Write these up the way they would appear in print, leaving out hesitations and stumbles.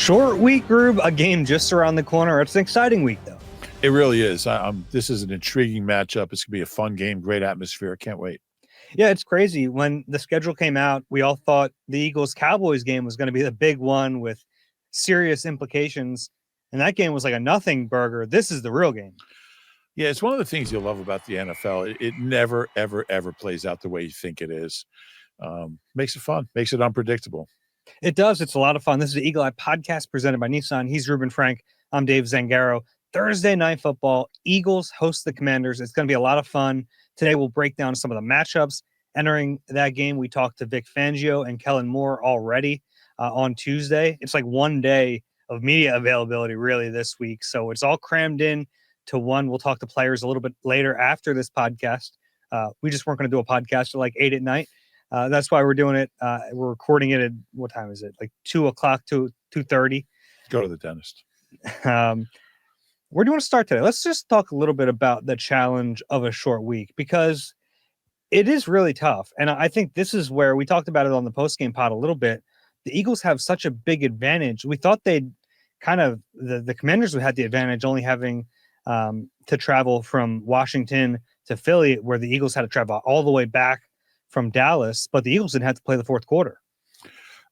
Short week, Roob. A game just around the corner. It's an exciting week, though. It really is. This is an intriguing matchup. It's going to be a fun game, great atmosphere. I can't wait. Yeah, it's crazy. When the schedule came out, we all thought the Eagles-Cowboys game was going to be the big one with serious implications. And that game was like a nothing burger. This is the real game. Yeah, it's one of the things you'll love about the NFL. It never, ever, ever plays out the way you think it is. Makes it fun. Makes it unpredictable. It does. It's a lot of fun. This is the Eagle Eye podcast presented by Nissan. He's Reuben Frank. I'm Dave Zangaro. Thursday night football. Eagles host the Commanders. It's going to be a lot of fun. Today we'll break down some of the matchups. Entering that game, we talked to Vic Fangio and Kellen Moore already on Tuesday. It's like one day of media availability really this week. So it's all crammed in to one. We'll talk to players a little bit later after this podcast. We just weren't going to do a podcast at like 8 at night. That's why we're doing it. We're recording it at, what time is it? Like 2 o'clock to 2:30. Go to the dentist. Where do you want to start today? Let's just talk a little bit about the challenge of a short week, because it is really tough. And I think this is where we talked about it on the postgame pod a little bit. The Eagles have such a big advantage. We thought they'd kind of, the Commanders would have the advantage only having to travel from Washington to Philly, where the Eagles had to travel all the way back from Dallas, but the Eagles didn't have to play the fourth quarter.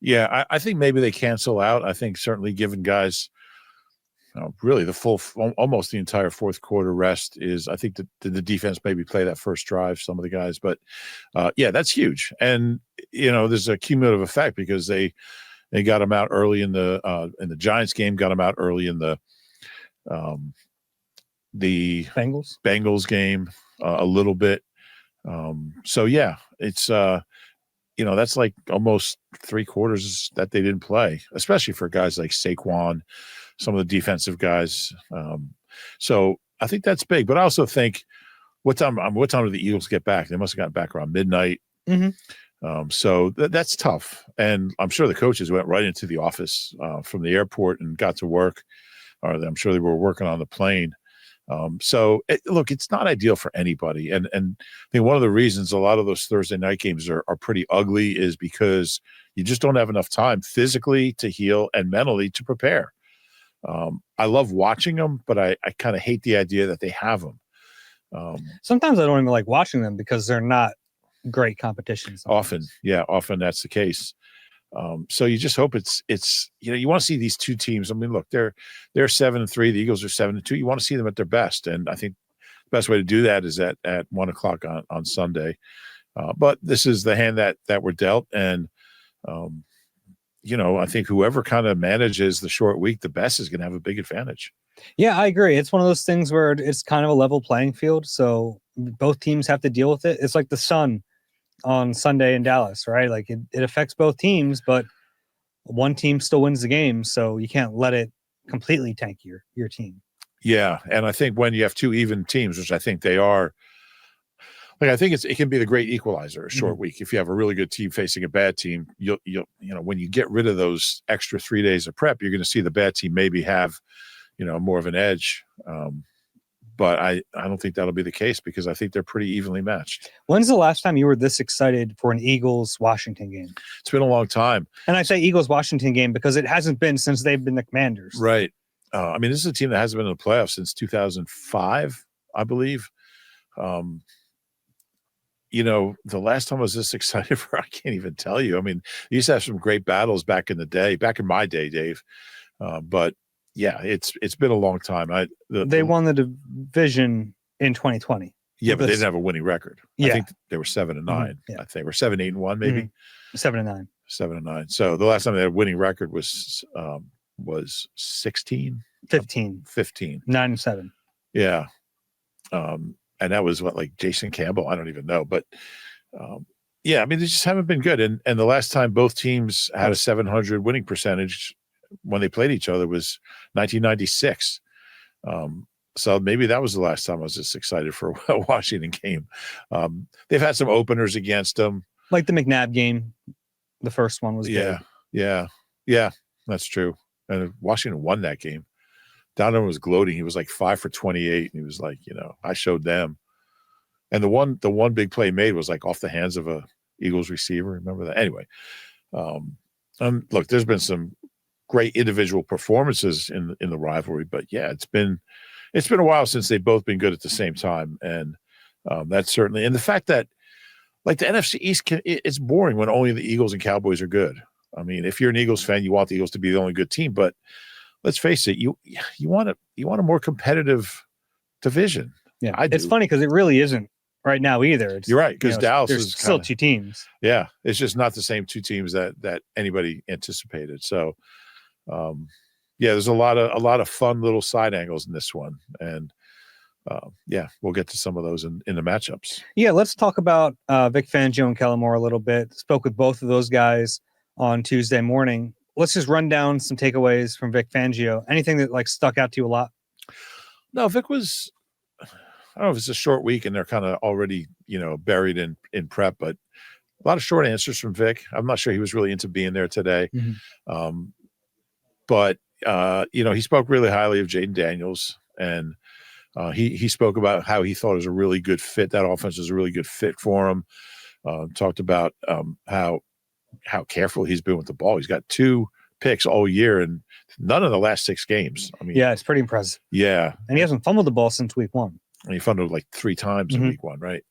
Yeah, I think maybe they cancel out. I think certainly giving guys really the full, almost the entire fourth quarter rest is, I think the defense maybe play that first drive, some of the guys, but yeah, that's huge. And, there's a cumulative effect because they got them out early in the Giants game, got them out early in the Bengals game a little bit. So yeah, it's, that's like almost 3/4 that they didn't play, especially for guys like Saquon, some of the defensive guys. So I think that's big, but I also think what time did the Eagles get back? They must've gotten back around midnight. Mm-hmm. So that's tough. And I'm sure the coaches went right into the office from the airport and got to work, or I'm sure they were working on the plane. Look, it's not ideal for anybody. And I think one of the reasons a lot of those Thursday night games are pretty ugly is because you just don't have enough time physically to heal and mentally to prepare. I love watching them, but I kind of hate the idea that they have them. Sometimes I don't even like watching them because they're not great competitions. Often that's the case. So you just hope it's you want to see these two teams. I mean, look, they're 7-3. The Eagles are 7-2. You want to see them at their best, and I think the best way to do that is at 1 o'clock on Sunday. But this is the hand that we're dealt, and I think whoever kind of manages the short week the best is going to have a big advantage. Yeah, I agree. It's one of those things where it's kind of a level playing field, so both teams have to deal with it. It's like the sun on Sunday in Dallas, right? Like it affects both teams, but one team still wins the game, so you can't let it completely tank your team. Yeah, and I think when you have two even teams, which I think they are, like I think it can be the great equalizer, a short week. If you have a really good team facing a bad team, you'll when you get rid of those extra 3 days of prep, you're going to see the bad team maybe have more of an edge. But I don't think that'll be the case because I think they're pretty evenly matched. When's the last time you were this excited for an Eagles-Washington game? It's been a long time. And I say Eagles-Washington game because it hasn't been since they've been the Commanders. Right. I mean, this is a team that hasn't been in the playoffs since 2005, I believe. The last time I was this excited for, I can't even tell you. I mean, they used to have some great battles back in my day, Dave. But yeah, it's been a long time. They won the division in 2020. Yeah, but they didn't have a winning record. Yeah. I think they were 7-9. Yeah. I think they were 7-8-1, maybe 7-9. 7-9. So the last time they had a winning record was 15. 9-7. Yeah. And that was like Jason Campbell. I don't even know, but yeah, I mean, they just haven't been good. And the last time both teams had a 700 winning percentage when they played each other was 1996. So maybe that was the last time I was just excited for a Washington game. They've had some openers against them. Like the McNabb game. The first one was good. Yeah, that's true. And Washington won that game. Donovan was gloating. He was like 5 for 28. And he was like, I showed them. And the one big play made was like off the hands of a Eagles receiver. Remember that? Anyway, look, there's been some great individual performances in the rivalry. But yeah, it's been a while since they've both been good at the same time, and that's certainly. And the fact that like the NFC East, it's boring when only the Eagles and Cowboys are good. I mean, if you're an Eagles fan, you want the Eagles to be the only good team. But let's face it, you want a more competitive division. Yeah, I do. It's funny because it really isn't right now either. You're right, because Dallas is still two teams. Yeah, it's just not the same two teams that anybody anticipated. So, yeah, there's a lot of fun little side angles in this one, and yeah, we'll get to some of those in the matchups. Yeah, let's talk about Vic Fangio and Kellen Moore a little bit. Spoke with both of those guys on Tuesday morning. Let's just run down some takeaways from Vic Fangio. Anything that like stuck out to you a lot? No, Vic was, I don't know if it's a short week and they're kind of already, buried in prep, but a lot of short answers from Vic. I'm not sure he was really into being there today. Mm-hmm. But he spoke really highly of Jaden Daniels, and he spoke about how he thought it was a really good fit. That offense was a really good fit for him. Talked about how careful he's been with the ball. He's got 2 picks all year and none of the last 6 games. I mean, yeah, it's pretty impressive. Yeah. And he hasn't fumbled the ball since week 1. And he fumbled like 3 times in week 1, right?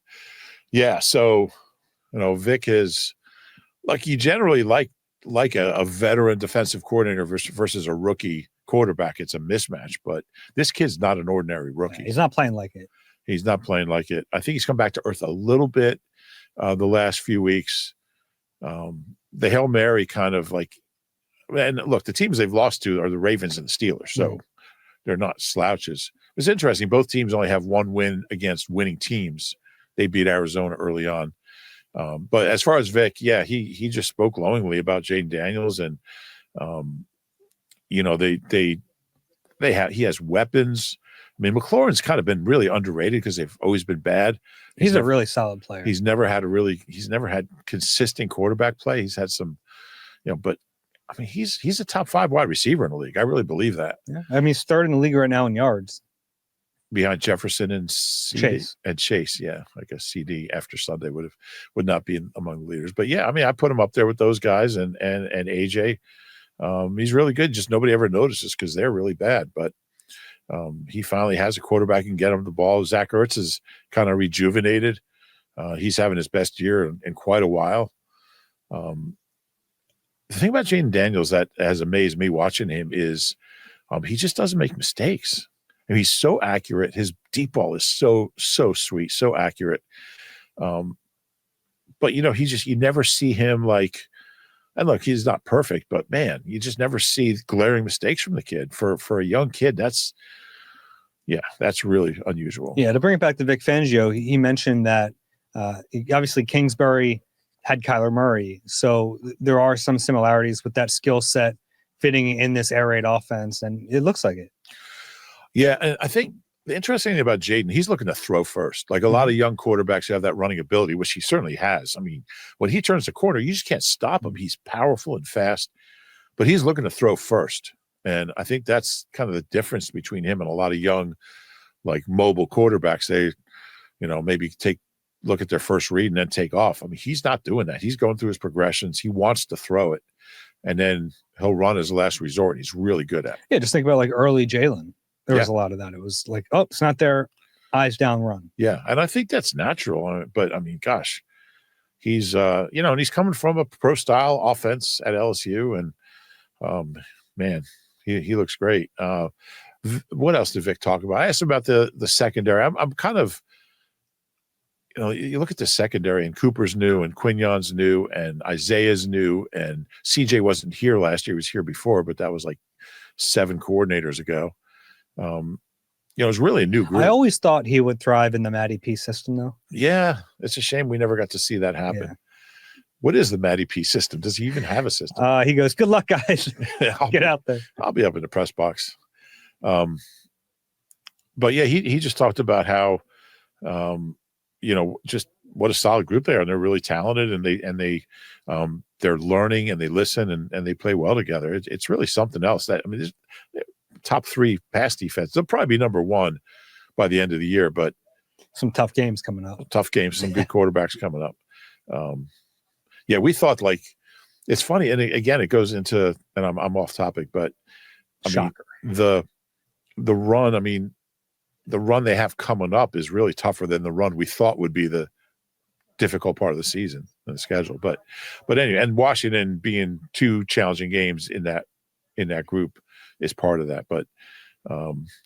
Yeah. So, Vic is like, you generally like a veteran defensive coordinator versus a rookie quarterback. It's a mismatch, but this kid's not an ordinary rookie. Yeah, he's not playing like it. He's not playing like it. I think he's come back to earth a little bit the last few weeks. The Hail Mary kind of like, and look, the teams they've lost to are the Ravens and the Steelers, so they're not slouches. It's interesting. Both teams only have 1 win against winning teams. They beat Arizona early on. But as far as Vic, yeah, he just spoke glowingly about Jaden Daniels, and he has weapons. I mean, McLaurin's kind of been really underrated because they've always been bad. He's a really solid player. He's never had consistent quarterback play. He's had some, but I mean, he's a top 5 wide receiver in the league. I really believe that. Yeah. I mean, he's 3rd in the league right now in yards. Behind Jefferson and Chase. Yeah. I guess CD after Sunday would not be among the leaders. But yeah, I mean, I put him up there with those guys and AJ. He's really good. Just nobody ever notices because they're really bad. But he finally has a quarterback and get him the ball. Zach Ertz is kind of rejuvenated. He's having his best year in quite a while. The thing about Jaden Daniels that has amazed me watching him is he just doesn't make mistakes. I mean, he's so accurate. His deep ball is so sweet, so accurate. But you never see him like, and look, he's not perfect, but man, you just never see glaring mistakes from the kid. For a young kid, that's really unusual. Yeah, to bring it back to Vic Fangio, he mentioned that obviously Kingsbury had Kyler Murray, so there are some similarities with that skill set fitting in this air raid offense, and it looks like it. Yeah, and I think the interesting thing about Jaden, he's looking to throw first. Like a lot of young quarterbacks who have that running ability, which he certainly has. I mean, when he turns the corner, you just can't stop him. He's powerful and fast, but he's looking to throw first. And I think that's kind of the difference between him and a lot of young, like mobile quarterbacks. They, maybe look at their first read and then take off. I mean, he's not doing that. He's going through his progressions. He wants to throw it, and then he'll run as a last resort. He's really good at it. Yeah, just think about like early Jalen. There was a lot of that. It was like, oh, it's not there. Eyes down, run. Yeah, and I think that's natural. But I mean, gosh, he's and he's coming from a pro style offense at LSU, and man, he looks great. What else did Vic talk about? I asked him about the secondary. I'm kind of, you look at the secondary, and Cooper's new, and Quignon's new, and Isaiah's new, and CJ wasn't here last year. He was here before, but that was like 7 coordinators ago. It was really a new group. I always thought he would thrive in the Matty P system, though. Yeah, it's a shame we never got to see that happen. Yeah. What is the Matty P system? Does he even have a system? He goes, "Good luck, guys. Get out there." I'll be up in the press box. But yeah, he just talked about how, just what a solid group they are, and they're really talented, and they're learning, and they listen, and they play well together. It's really something else. This top 3 pass defense. They'll probably be number 1 by the end of the year, but some tough games coming up. Some good quarterbacks coming up. Yeah, we thought like It's funny, and again, it goes into, and I'm off topic, but Shocker. The run. I mean, the run they have coming up is really tougher than the run we thought would be the difficult part of the season and the schedule. But anyway, and Washington being 2 challenging games in that group is part of that. But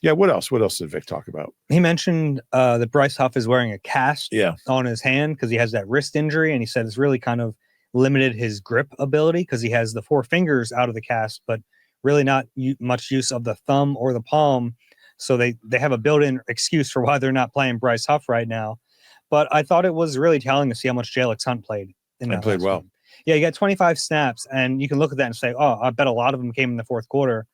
yeah, what else? What else did Vic talk about? He mentioned that Bryce Huff is wearing a cast on his hand because he has that wrist injury, and he said it's really kind of limited his grip ability because he has the 4 fingers out of the cast, but really not much use of the thumb or the palm. So they have a built-in excuse for why they're not playing Bryce Huff right now. But I thought it was really telling to see how much Jalen Hunt played. And played well. Game. Yeah, he got 25 snaps, and you can look at that and say, oh, I bet a lot of them came in the fourth quarter.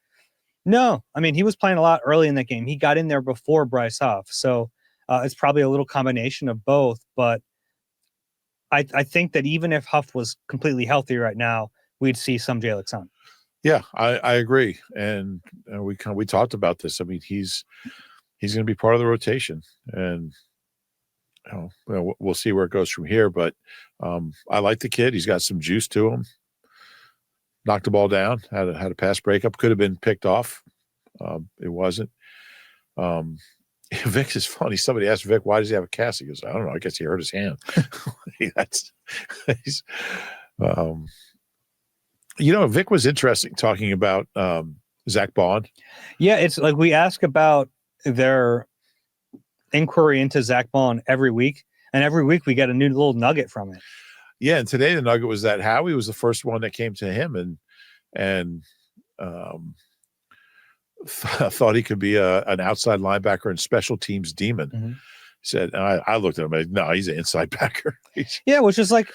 No, I mean, he was playing a lot early in that game. He got in there before Bryce Huff. So it's probably a little combination of both. But I think that even if Huff was completely healthy right now, we'd see some Jalen Hunt. Yeah, I agree. And we talked about this. I mean, he's going to be part of the rotation. And we'll see where it goes from here. But I like the kid. He's got some juice to him. Knocked the ball down, had a pass breakup, could have been picked off. It wasn't. Vic is funny. Somebody asked Vic, why does he have a cast? He goes, I don't know. I guess he hurt his hand. Vic was interesting talking about Zach Bond. Yeah, it's like we ask about their inquiry into Zach Bond every week, and every week we get a new little nugget from it. Yeah, and today the nugget was that Howie was the first one that came to him and thought he could be an outside linebacker and special teams demon. Mm-hmm. He said, I looked at him and no, he's an inside backer. Yeah, which is like,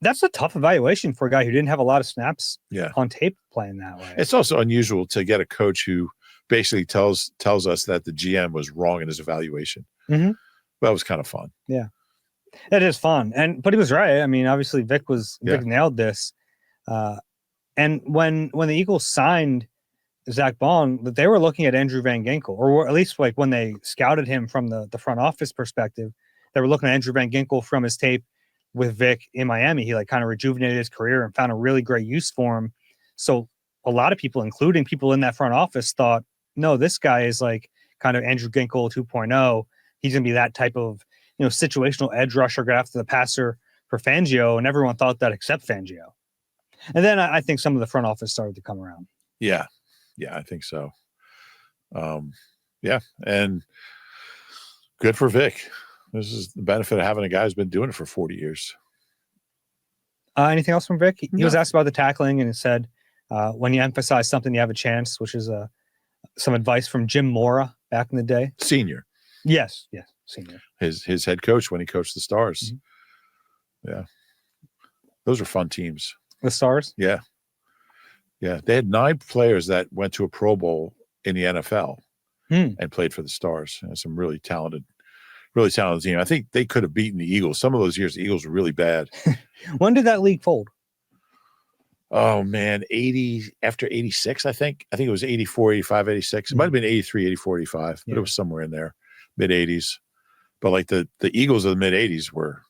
that's a tough evaluation for a guy who didn't have a lot of snaps on tape playing that way. It's also unusual to get a coach who basically tells us that the GM was wrong in his evaluation. Mm-hmm. That was kind of fun. Yeah. It is fun. But he was right. I mean, obviously Vic nailed this. And when the Eagles signed Zach Bond, that they were looking at Andrew Van Ginkel, or at least like when they scouted him from the front office perspective, they were looking at Andrew Van Ginkel from his tape with Vic in Miami. He like kind of rejuvenated his career and found a really great use for him. So a lot of people, including people in that front office, thought, no, this guy is like kind of Andrew Ginkel 2.0. He's going to be that type of, situational edge rusher go after the passer for Fangio, and everyone thought that except Fangio. And then I think some of the front office started to come around. Yeah, I think so. Yeah, and good for Vic. This is the benefit of having a guy who's been doing it for 40 years. Anything else from Vic? He was asked about the tackling, and he said, when you emphasize something, you have a chance, which is some advice from Jim Mora back in the day. Senior. Yes, senior. His head coach when he coached the Stars. Mm-hmm. Yeah. Those are fun teams. The Stars? Yeah. Yeah. They had 9 players that went to a Pro Bowl in the NFL and played for the Stars. And some really talented team. I think they could have beaten the Eagles. Some of those years, the Eagles were really bad. When did that league fold? Oh, man. 80 after 86, I think. I think it was 84, 85, 86. It might have been 83, 84, 85, but it was somewhere in there, mid-80s. But like the Eagles of the mid-80s were,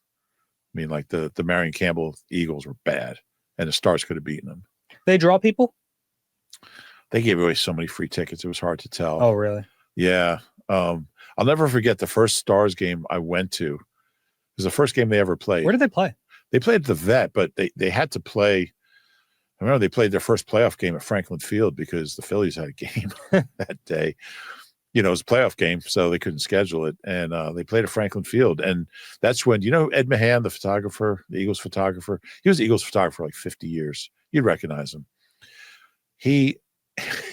like the Marion Campbell Eagles were bad, and the Stars could have beaten them. They draw people? They gave away so many free tickets. It was hard to tell. Oh, really? Yeah. I'll never forget the first Stars game I went to. It was the first game they ever played. Where did they play? They played at the Vet, but they had to play. I remember they played their first playoff game at Franklin Field because the Phillies had a game that day. It was a playoff game, so they couldn't schedule it. And they played at Franklin Field. And that's when, Ed Mahan, the photographer, the Eagles photographer, he was the Eagles photographer for like 50 years. You'd recognize him. This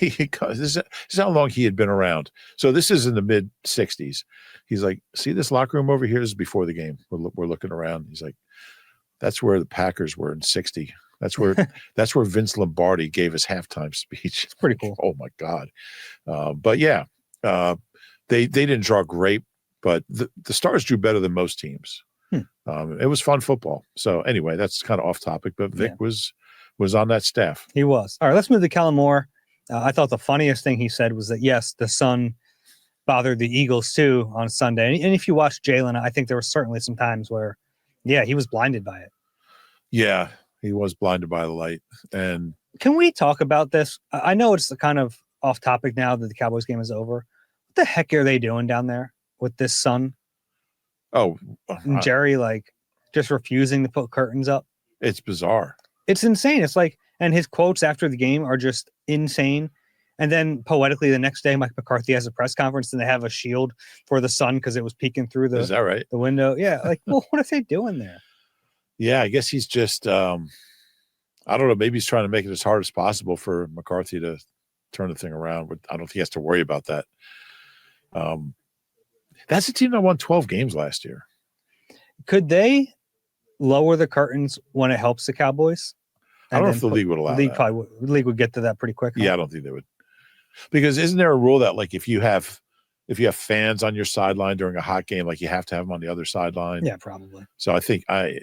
is how long he had been around. So this is in the mid-60s. He's like, see this locker room over here? This is before the game. We're looking around. He's like, that's where the Packers were in 60. That's where Vince Lombardi gave his halftime speech. It's pretty cool. Oh, my God. But, yeah. They didn't draw great, but the Stars drew better than most teams. It was fun football. So anyway, that's kind of off topic, but Vic was on that staff. He was. All right, let's move to Kellen Moore. I thought the funniest thing he said was that, yes, the sun bothered the Eagles too on Sunday. And if you watch Jalen, I think there were certainly some times where, he was blinded by it. Yeah. he was blinded by the light. And can we talk about this? I know it's kind of off topic now that the Cowboys game is over. What the heck are they doing down there with this sun? And Jerry, like, just refusing to put curtains up. It's bizarre. It's insane. It's like, and his quotes after the game are just insane. And then poetically, the next day, Mike McCarthy has a press conference and they have a shield for the sun because it was peeking through the, Is that right? The window. Yeah. Like, well, what are they doing there? Yeah, I guess he's just, I don't know. Maybe he's trying to make it as hard as possible for McCarthy to turn the thing around. But I don't think he has to worry about that. That's a team that won 12 games last year. Could they lower the curtains when it helps the Cowboys? I don't know if the league would allow that. The league would get to that pretty quick. Huh? Yeah, I don't think they would. Because isn't there a rule that, like, if you have fans on your sideline during a hot game, like, you have to have them on the other sideline? Yeah, probably. So I think I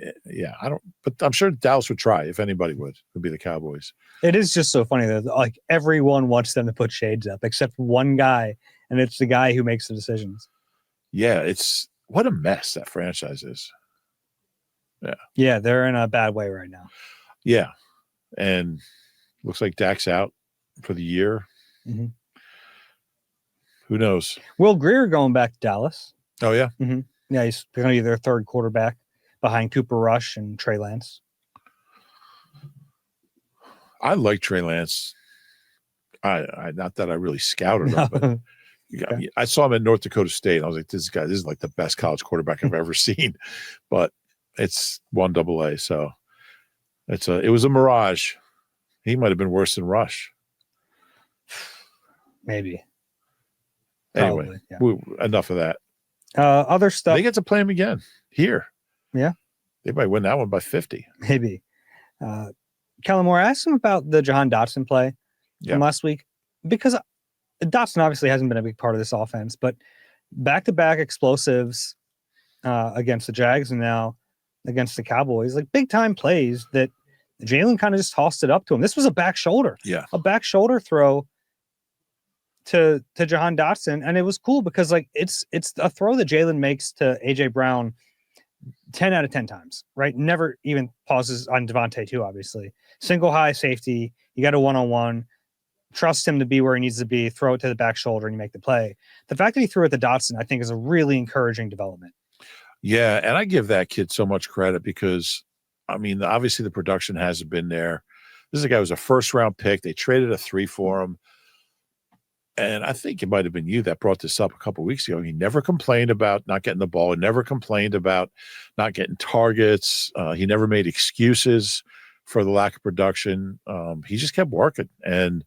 don't, but I'm sure Dallas would try if anybody would be the Cowboys. It is just so funny that, like, everyone wants them to put shades up except one guy, and it's the guy who makes the decisions. Yeah, it's what a mess that franchise is. Yeah. Yeah, they're in a bad way right now. Yeah. And looks like Dak's out for the year. Mm-hmm. Who knows? Will Greer going back to Dallas. Oh, yeah? Mm-hmm. Yeah, he's going to be their third quarterback behind Cooper Rush and Trey Lance. I like Trey Lance. I not that I really scouted him, but okay. I saw him at North Dakota State. I was like, this is like the best college quarterback I've ever seen. But it's 1AA, so it was a mirage. He might have been worse than Rush. Maybe. Anyway, enough of that. Other stuff. They get to play him again here. Yeah. They might win that one by 50. Maybe. Kellen Moore, I asked him about the Jahan Dotson play from last week, because Dotson obviously hasn't been a big part of this offense, but back-to-back explosives against the Jags and now against the Cowboys, like big-time plays that Jalen kind of just tossed it up to him. This was a back shoulder. Yeah. A back shoulder throw to Jahan Dotson, and it was cool because, like, it's a throw that Jalen makes to AJ Brown 10 out of 10 times, right? Never even pauses on Devontae too, obviously. Single high safety, you got a one-on-one, trust him to be where he needs to be, throw it to the back shoulder, and you make the play. The fact that he threw it to Dotson, I think, is a really encouraging development. Yeah, and I give that kid so much credit because, I mean, obviously the production hasn't been there. This is a guy who was a first-round pick. They traded a 3 for him. And I think it might have been you that brought this up a couple of weeks ago. He never complained about not getting the ball. He never complained about not getting targets. He never made excuses for the lack of production. He just kept working. And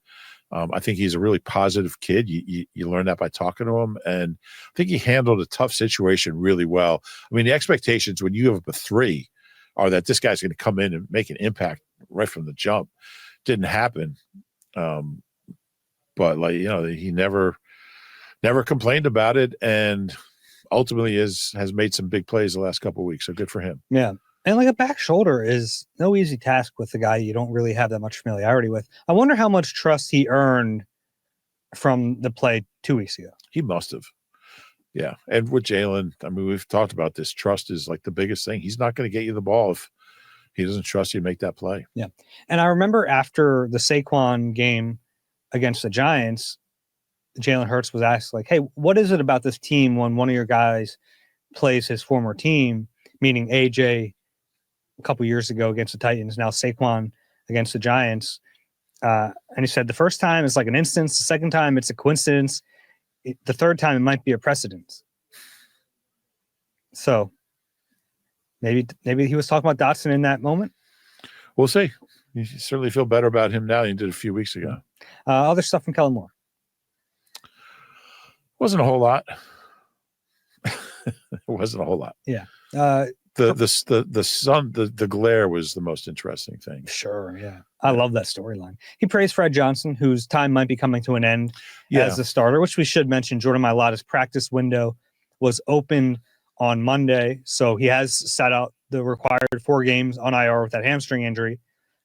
I think he's a really positive kid. You learn that by talking to him. And I think he handled a tough situation really well. I mean, the expectations when you have a 3 are that this guy's going to come in and make an impact right from the jump. Didn't happen. But, like, you know, he never complained about it, and ultimately has made some big plays the last couple of weeks. So good for him. Yeah. And, like, a back shoulder is no easy task with a guy you don't really have that much familiarity with. I wonder how much trust he earned from the play 2 weeks ago. He must have. Yeah. And with Jalen, I mean, we've talked about this. Trust is like the biggest thing. He's not going to get you the ball if he doesn't trust you to make that play. Yeah. And I remember after the Saquon game against the Giants, Jalen Hurts was asked, like, hey, what is it about this team when one of your guys plays his former team, meaning AJ a couple years ago against the Titans, now Saquon against the Giants? And he said the first time is like an instance. The second time it's a coincidence. The third time it might be a precedent. So maybe he was talking about Dotson in that moment. We'll see. You certainly feel better about him now than you did a few weeks ago. Other stuff from Kellen Moore. Wasn't a whole lot. It wasn't a whole lot. Yeah. The sun, the glare was the most interesting thing. Sure. Yeah. I love that storyline. He praised Fred Johnson, whose time might be coming to an end as a starter, which we should mention. Jordan Mailata's practice window was opened on Monday. So he has sat out the required 4 games on IR with that hamstring injury.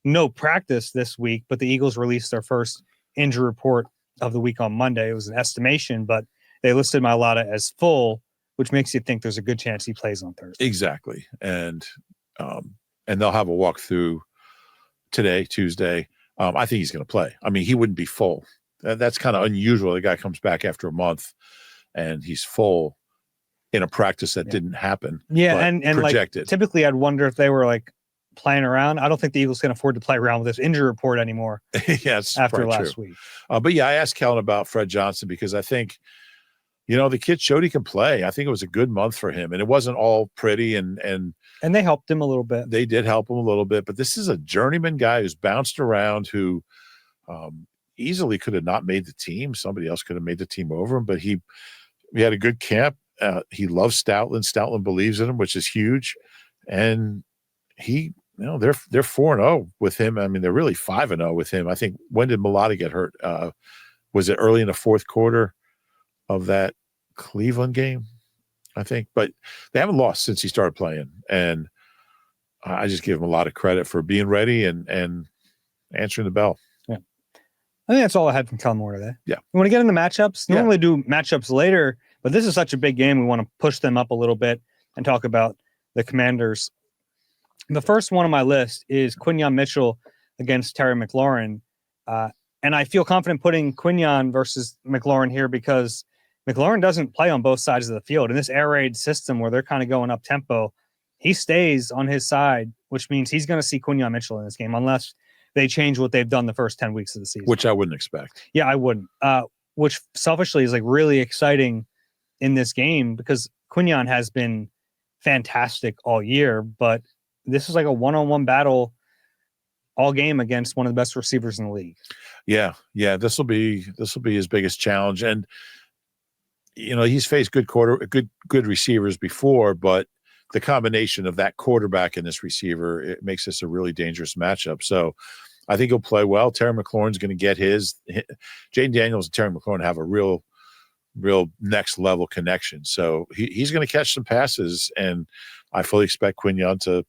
No practice this week, but the Eagles released their first injury report of the week on Monday. It was an estimation, but they listed Mailata as full, which makes you think there's a good chance he plays on Thursday. Exactly. And they'll have a walkthrough today, Tuesday. I think he's going to play. I mean, he wouldn't be full. That's kind of unusual. The guy comes back after a month and he's full in a practice that didn't happen. Yeah, and projected. Like, typically I'd wonder if they were like playing around. I don't think the Eagles can afford to play around with this injury report anymore. Yes, after last week. But yeah, I asked Kellen about Fred Johnson because I think, the kid showed he can play. I think it was a good month for him, and it wasn't all pretty. And they helped him a little bit. They did help him a little bit, but this is a journeyman guy who's bounced around, who easily could have not made the team. Somebody else could have made the team over him, but he had a good camp. He loves Stoutland. Stoutland believes in him, which is huge. And he, they're 4-0 with him. I mean, they're really 5-0 with him. I think, when did Mulata get hurt? Was it early in the fourth quarter of that Cleveland game? I think, but they haven't lost since he started playing. And I just give him a lot of credit for being ready and answering the bell. Yeah. I think that's all I had from Kellen Moore today. Yeah. We want to get into matchups. Normally do matchups later, but this is such a big game. We want to push them up a little bit and talk about the Commanders. The first one on my list is Quinyon Mitchell against Terry McLaurin. And I feel confident putting Quinyon versus McLaurin here because McLaurin doesn't play on both sides of the field. In this air raid system where they're kind of going up tempo, he stays on his side, which means he's going to see Quinyon Mitchell in this game unless they change what they've done the first 10 weeks of the season. Which I wouldn't expect. Yeah, I wouldn't. Which selfishly is like really exciting in this game because Quinyon has been fantastic all year, but this is like a one-on-one battle all game against one of the best receivers in the league. Yeah. This will be his biggest challenge. And he's faced good receivers before, but the combination of that quarterback and this receiver, it makes this a really dangerous matchup. So I think he'll play well. Terry McLaurin's going to get his. Jaden Daniels and Terry McLaurin have a real next level connection. So he's going to catch some passes, and I fully expect Quinyon to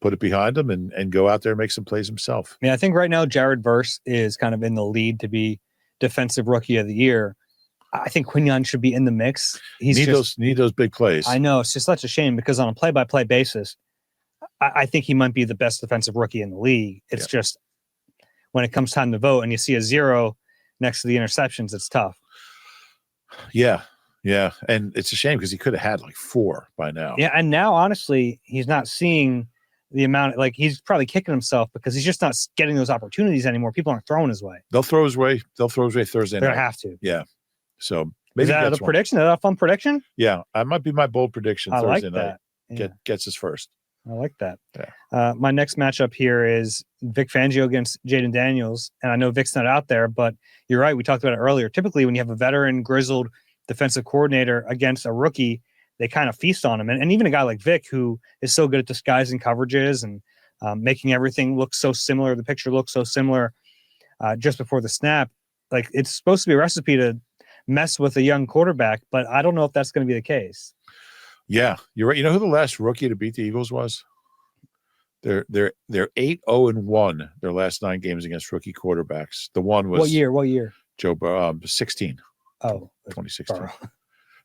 put it behind him and go out there and make some plays himself. Yeah, I think right now Jared Verse is kind of in the lead to be Defensive Rookie of the Year. I think Quinyon should be in the mix. Need those big plays. I know, it's just such a shame because on a play-by-play basis, I think he might be the best defensive rookie in the league. It's just when it comes time to vote and you see a 0 next to the interceptions, it's tough. Yeah. And it's a shame because he could have had like 4 by now. Yeah, and now, honestly, he's not seeing the amount, like he's probably kicking himself because he's just not getting those opportunities anymore. People aren't throwing his way. They'll throw his way Thursday night. They're going to have to. Yeah. So maybe is that a prediction? Is that a fun prediction? Yeah, that might be my bold prediction. I Thursday like night. that. Yeah. Gets his first. I like that. Yeah. My next matchup here is Vic Fangio against Jaden Daniels. And I know Vic's not out there, but you're right. We talked about it earlier. Typically, when you have a veteran, grizzled defensive coordinator against a rookie, they kind of feast on him. And even a guy like Vic, who is so good at disguising coverages and making everything look so similar, the picture looks so similar just before the snap. Like, it's supposed to be a recipe to mess with a young quarterback, but I don't know if that's going to be the case. Yeah, you're right. You know who the last rookie to beat the Eagles was? They're 8-0-1 their last 9 games against rookie quarterbacks. The one was What year? Joe 16. Oh, 2016.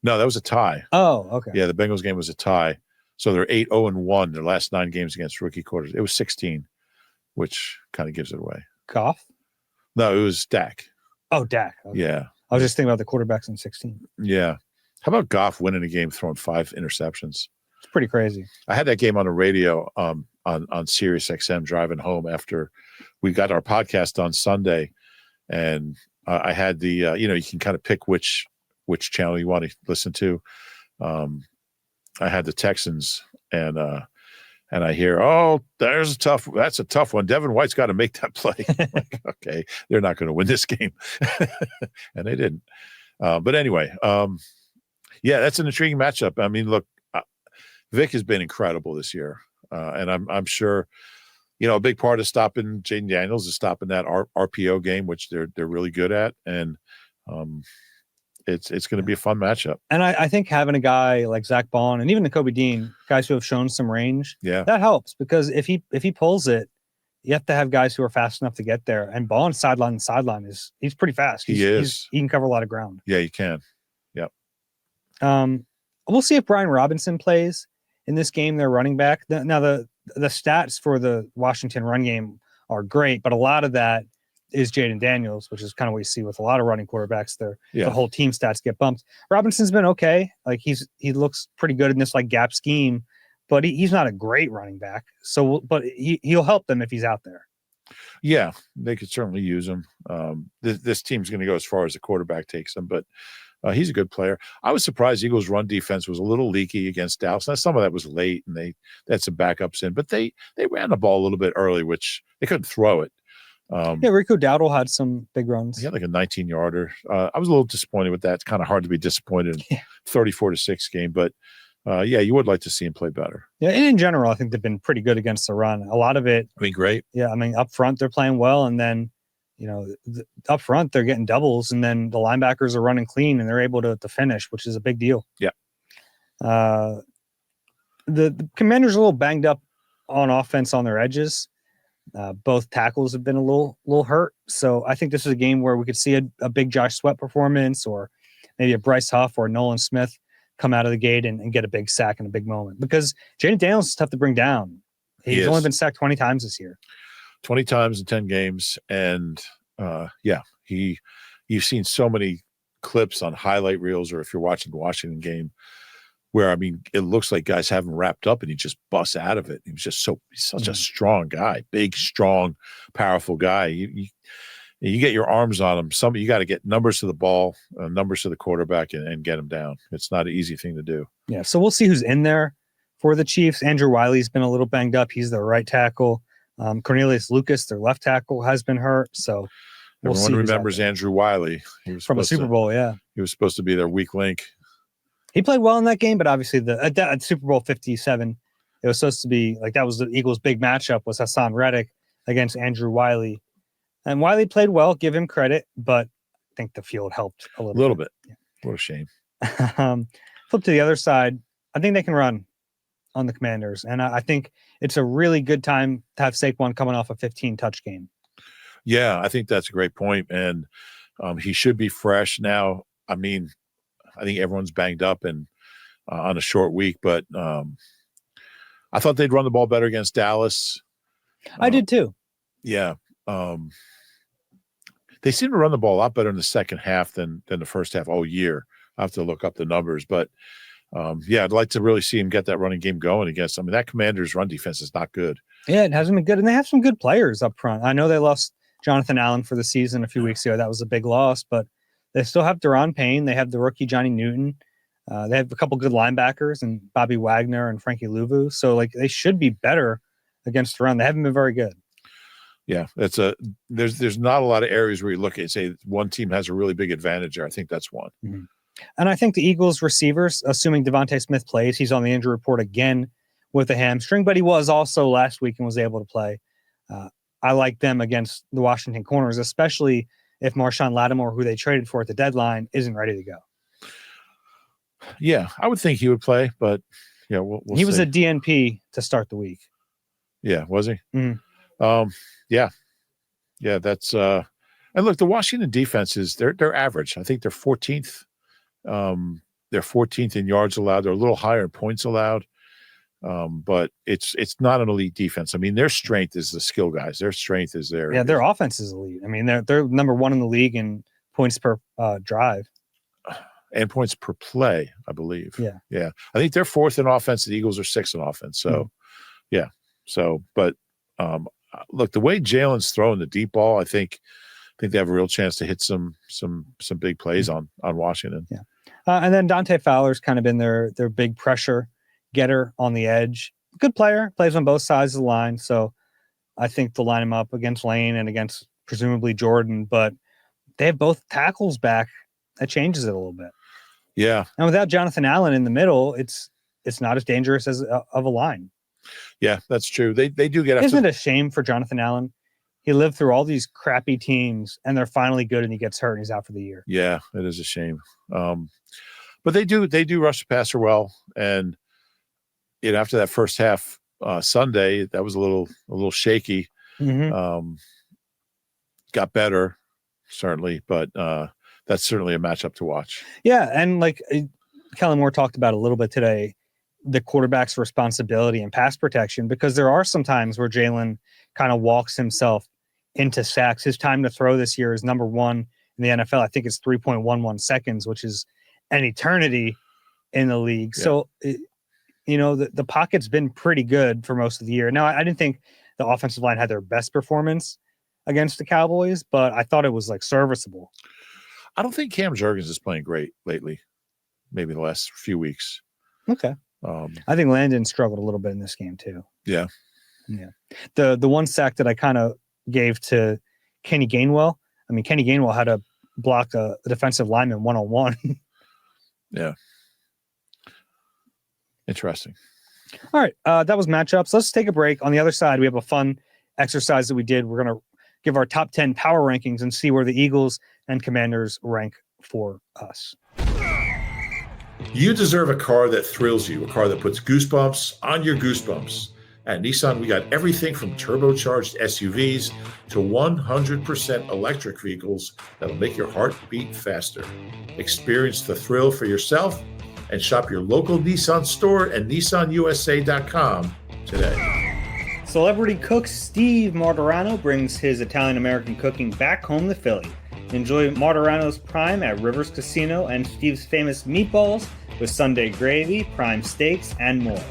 No, that was a tie. Oh, okay. Yeah, the Bengals game was a tie. So they're 8-0-1 their last 9 games against rookie quarters. It was 16, which kind of gives it away. Goff? No, it was Dak. Oh, Dak. Okay. Yeah. I was just thinking about the quarterbacks in 16. Yeah. How about Goff winning a game throwing 5 interceptions? It's pretty crazy. I had that game on the radio on Sirius XM driving home after we got our podcast on Sunday, and I had the you can kind of pick which channel you want to listen to. I had the Texans, and I hear, that's a tough one. Devin White's got to make that play. Like, okay, they're not going to win this game, and they didn't. But anyway, yeah, that's an intriguing matchup. I mean, look, Vic has been incredible this year, and I'm sure, a big part of stopping Jaden Daniels is stopping that RPO game, which they're really good at, and it's going to be a fun matchup. And I think having a guy like Zach Bond and even Nakobe Dean, guys who have shown some range, that helps because if he pulls it, you have to have guys who are fast enough to get there. And Bond sideline to sideline he's pretty fast. He can cover a lot of ground. Yeah, he can. Yep. We'll see if Brian Robinson plays in this game. They're running back. Now the stats for the Washington run game are great, but a lot of that is Jaden Daniels, which is kind of what you see with a lot of running quarterbacks. The whole team stats get bumped. Robinson's been okay. Like he looks pretty good in this like gap scheme, but he's not a great running back. So, but he'll help them if he's out there. Yeah, they could certainly use him. This team's going to go as far as the quarterback takes them, but he's a good player. I was surprised Eagles' run defense was a little leaky against Dallas. Now, some of that was late, and they had some backups in, but they ran the ball a little bit early, which they couldn't throw it. Rico Dowdle had some big runs. He had like a 19-yarder. I was a little disappointed with that. It's kind of hard to be disappointed in 34-6 game, but you would like to see him play better. Yeah, and in general, I think they've been pretty good against the run. A lot of it. I mean, great. Yeah, I mean, up front they're playing well, and then up front they're getting doubles, and then the linebackers are running clean, and they're able to finish, which is a big deal. Yeah. The Commanders are a little banged up on offense on their edges. Both tackles have been a little hurt, so I think this is a game where we could see a big Josh Sweat performance, or maybe a Bryce Huff or Nolan Smith come out of the gate and get a big sack in a big moment, because Jaden Daniels is tough to bring down. He's only been sacked 20 times this year. 20 times in 10 games. And you've seen so many clips on highlight reels, or if you're watching the Washington game, where, I mean, it looks like guys haven't wrapped up and he just busts out of it. He was just such a strong guy, big, strong, powerful guy. You get your arms on him. You got to get numbers to the ball, numbers to the quarterback, and get him down. It's not an easy thing to do. Yeah. So we'll see who's in there for the Chiefs. Andrew Wiley's been a little banged up. He's their right tackle. Cornelius Lucas, their left tackle, has been hurt. So everyone remembers Andrew Wiley. He was from a Super Bowl. Yeah. He was supposed to be their weak link. He played well in that game, but obviously at Super Bowl 57, it was supposed to be like that was the Eagles' big matchup, was Hassan Reddick against Andrew Wiley. And Wiley played well, give him credit, but I think the field helped a little bit. Yeah. What a shame. Flip to the other side. I think they can run on the Commanders, and I think it's a really good time to have Saquon coming off a 15-touch game. Yeah, I think that's a great point, and he should be fresh now. I mean, I think everyone's banged up and on a short week, but I thought they'd run the ball better against Dallas. I did too. Yeah. They seem to run the ball a lot better in the second half than the first half all year. I have to look up the numbers, but I'd like to really see him get that running game going against. I mean, that Commanders' run defense is not good. Yeah, it hasn't been good, and they have some good players up front. I know they lost Jonathan Allen for the season a few weeks ago. That was a big loss, but they still have Deron Payne. They have the rookie Johnny Newton. They have a couple good linebackers and Bobby Wagner and Frankie Louvu. So they should be better against the run. They haven't been very good. Yeah, there's not a lot of areas where you look at and say one team has a really big advantage there. I think that's one. Mm-hmm. And I think the Eagles receivers, assuming Devontae Smith plays, he's on the injury report again with a hamstring, but he was also last week and was able to play. I like them against the Washington corners, especially if Marshawn Lattimore, who they traded for at the deadline, isn't ready to go. Yeah, I would think he would play, but we'll he was a DNP to start the week. Yeah, was he? Mm-hmm. Yeah, that's and look, the Washington defenses, they're average. I think they're 14th. They're 14th in yards allowed. They're a little higher in points allowed. But it's not an elite defense. I mean, their strength is the skill guys. Their strength is their offense is elite. I mean, they're number one in the league in points per drive. And points per play, I believe. Yeah. I think they're fourth in offense. The Eagles are sixth in offense. So, yeah. So, but look, the way Jalen's throwing the deep ball, I think they have a real chance to hit some big plays on Washington. Yeah. And then Dante Fowler's kind of been their big pressure getter on the edge. Good player, plays on both sides of the line. So I think they'll line him up against Lane and against presumably Jordan, but they have both tackles back. That changes it a little bit. Yeah. And without Jonathan Allen in the middle, it's not as dangerous as of a line. Yeah, that's true. They do get. Isn't it a shame for Jonathan Allen? He lived through all these crappy teams, and they're finally good, and he gets hurt, and he's out for the year. Yeah, it is a shame. But they do rush the passer well, and after that first half Sunday, that was a little shaky. Mm-hmm. Got better, certainly, but that's certainly a matchup to watch. Yeah, and Kellen Moore talked about a little bit today. the quarterback's responsibility and pass protection, because there are some times where Jalen kind of walks himself into sacks. His time to throw this year is number 1 in the NFL. I think it's 3.11 seconds, which is an eternity in the league. Yeah. So, the pocket's been pretty good for most of the year. Now, I didn't think the offensive line had their best performance against the Cowboys, but I thought it was like serviceable. I don't think Cam Jurgens is playing great lately. Maybe the last few weeks. Okay. I think Landon struggled a little bit in this game too. Yeah. The one sack that I kind of gave to Kenny Gainwell. I mean, Kenny Gainwell had to block a defensive lineman 1-on-1. Yeah. Interesting. All right. That was matchups. Let's take a break. On the other side, we have a fun exercise that we did. We're going to give our top 10 power rankings and see where the Eagles and Commanders rank for us. You deserve a car that thrills you, a car that puts goosebumps on your goosebumps. At Nissan, we got everything from turbocharged SUVs to 100% electric vehicles that'll make your heart beat faster. Experience the thrill for yourself and shop your local Nissan store at nissanusa.com today. Celebrity cook Steve Martorano brings his Italian-American cooking back home to Philly. Enjoy Martorano's Prime at Rivers Casino and Steve's famous meatballs with Sunday gravy, prime steaks, and more.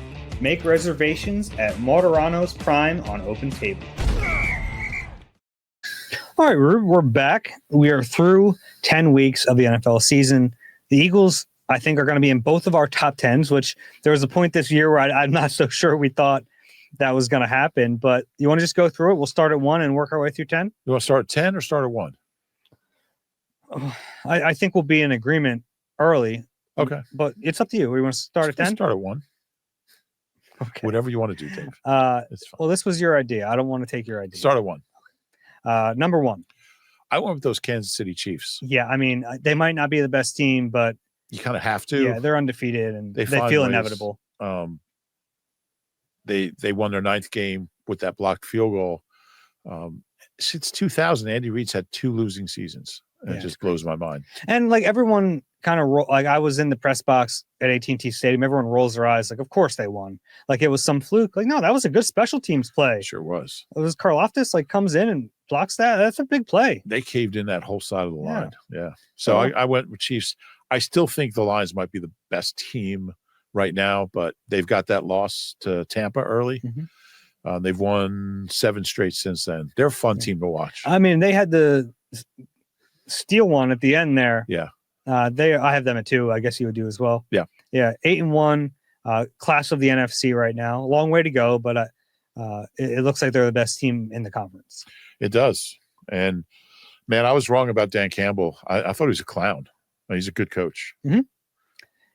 Make reservations at Martorano's Prime on Open Table. All right, we're back. We are through 10 weeks of the NFL season. The Eagles, I think, are going to be in both of our top 10s, which there was a point this year where I'm not so sure we thought that was going to happen. But you want to just go through it? We'll start at 1 and work our way through 10? You want to start at 10 or start at 1? I think we'll be in agreement early. Okay. But it's up to you. We want to start at 10? Start at 1. Okay. Whatever you want to do, Dave. It's fine. Well, this was your idea. I don't want to take your idea. Start at 1. Number 1. I went with those Kansas City Chiefs. Yeah, I mean, they might not be the best team, but you kind of have to. Yeah, they're undefeated and they feel ways. Inevitable. They won their 9th game with that blocked field goal. Since 2000, Andy Reid's had 2 losing seasons. And it just blows my mind. And like everyone kind of like I was in the press box at AT&T Stadium. Everyone rolls their eyes like, of course they won. Like it was some fluke. Like, no, that was a good special teams play. It sure was. It was Karlaftis like comes in and blocks that. That's a big play. They caved in that whole side of the line. Yeah. So I went with Chiefs. I still think the Lions might be the best team right now, but they've got that loss to Tampa early. Mm-hmm. They've won 7 straight since then. They're a fun team to watch. I mean, they had the steal one at the end there. Yeah. I have them at 2. I guess you would do as well. Yeah. Yeah. 8-1, class of the NFC right now. Long way to go, but it looks like they're the best team in the conference. It does. And man, I was wrong about Dan Campbell. I thought he was a clown. He's a good coach. Mm-hmm.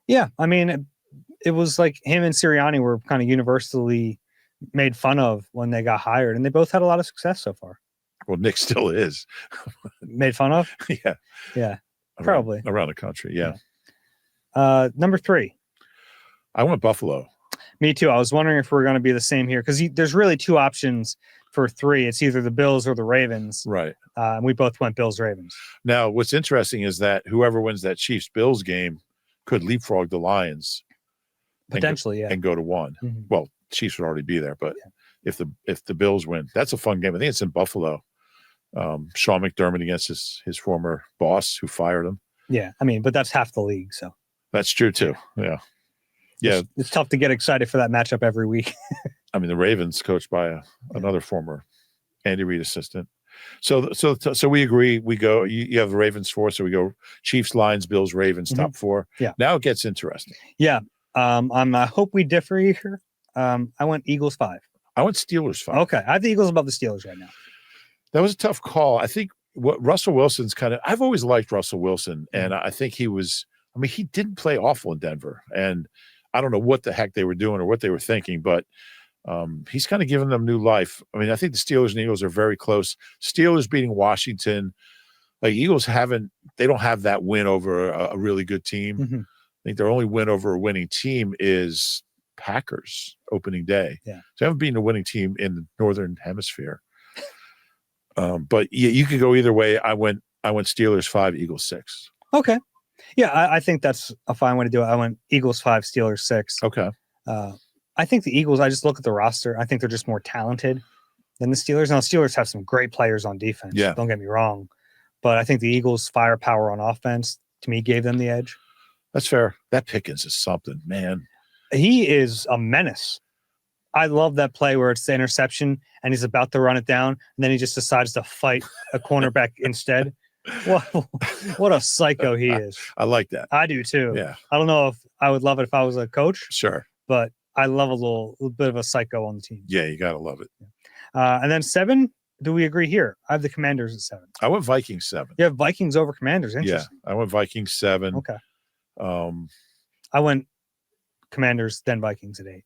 Yeah. I mean, it was like him and Sirianni were kind of universally made fun of when they got hired, and they both had a lot of success so far. Well, Nick still is. Made fun of? Yeah. Yeah. Probably. Around the country, yeah. Number 3. I went Buffalo. Me too. I was wondering if we're going to be the same here, because there's really 2 options for 3. It's either the Bills or the Ravens. Right. We both went Bills-Ravens. Now, what's interesting is that whoever wins that Chiefs-Bills game could leapfrog the Lions. Potentially, and go to 1. Mm-hmm. Well, Chiefs would already be there, but if the Bills win, that's a fun game. I think it's in Buffalo. Sean McDermott against his former boss who fired him. Yeah, I mean, but that's half the league, so that's true too. Yeah. It's tough to get excited for that matchup every week. I mean, the Ravens coached by another former Andy Reid assistant. So we agree. We go. You have the Ravens 4, so we go Chiefs, Lions, Bills, Ravens, mm-hmm. top 4. Yeah. Now it gets interesting. Yeah. I hope we differ here. I went Eagles 5. I went Steelers 5. Okay, I have the Eagles above the Steelers right now. That was a tough call. I think what Russell Wilson's I've always liked Russell Wilson, and I think he didn't play awful in Denver, and I don't know what the heck they were doing or what they were thinking, but he's kind of given them new life. I mean, I think the Steelers and Eagles are very close. Steelers beating Washington, like Eagles they don't have that win over a really good team. Mm-hmm. I think their only win over a winning team is Packers opening day. Yeah. So they haven't beaten a winning team in the Northern Hemisphere. But you could go either way. I went Steelers 5, Eagles 6. Okay. Yeah, I think that's a fine way to do it. I went Eagles 5, Steelers 6. Okay. I think the Eagles, I just look at the roster. I think they're just more talented than the Steelers. Now, the Steelers have some great players on defense. Yeah. Don't get me wrong. But I think the Eagles' firepower on offense, to me, gave them the edge. That's fair. That Pickens is something, man. He is a menace. I love that play where it's the interception and he's about to run it down, and then he just decides to fight a cornerback instead. What a psycho he is. I like that. I do too. Yeah. I don't know if I would love it if I was a coach. Sure. But I love a little bit of a psycho on the team. Yeah, you got to love it. And then 7, do we agree here? I have the Commanders at 7. I went Vikings 7. You have Vikings over Commanders. Interesting. Yeah, I went Vikings 7. Okay. I went Commanders, then Vikings at 8.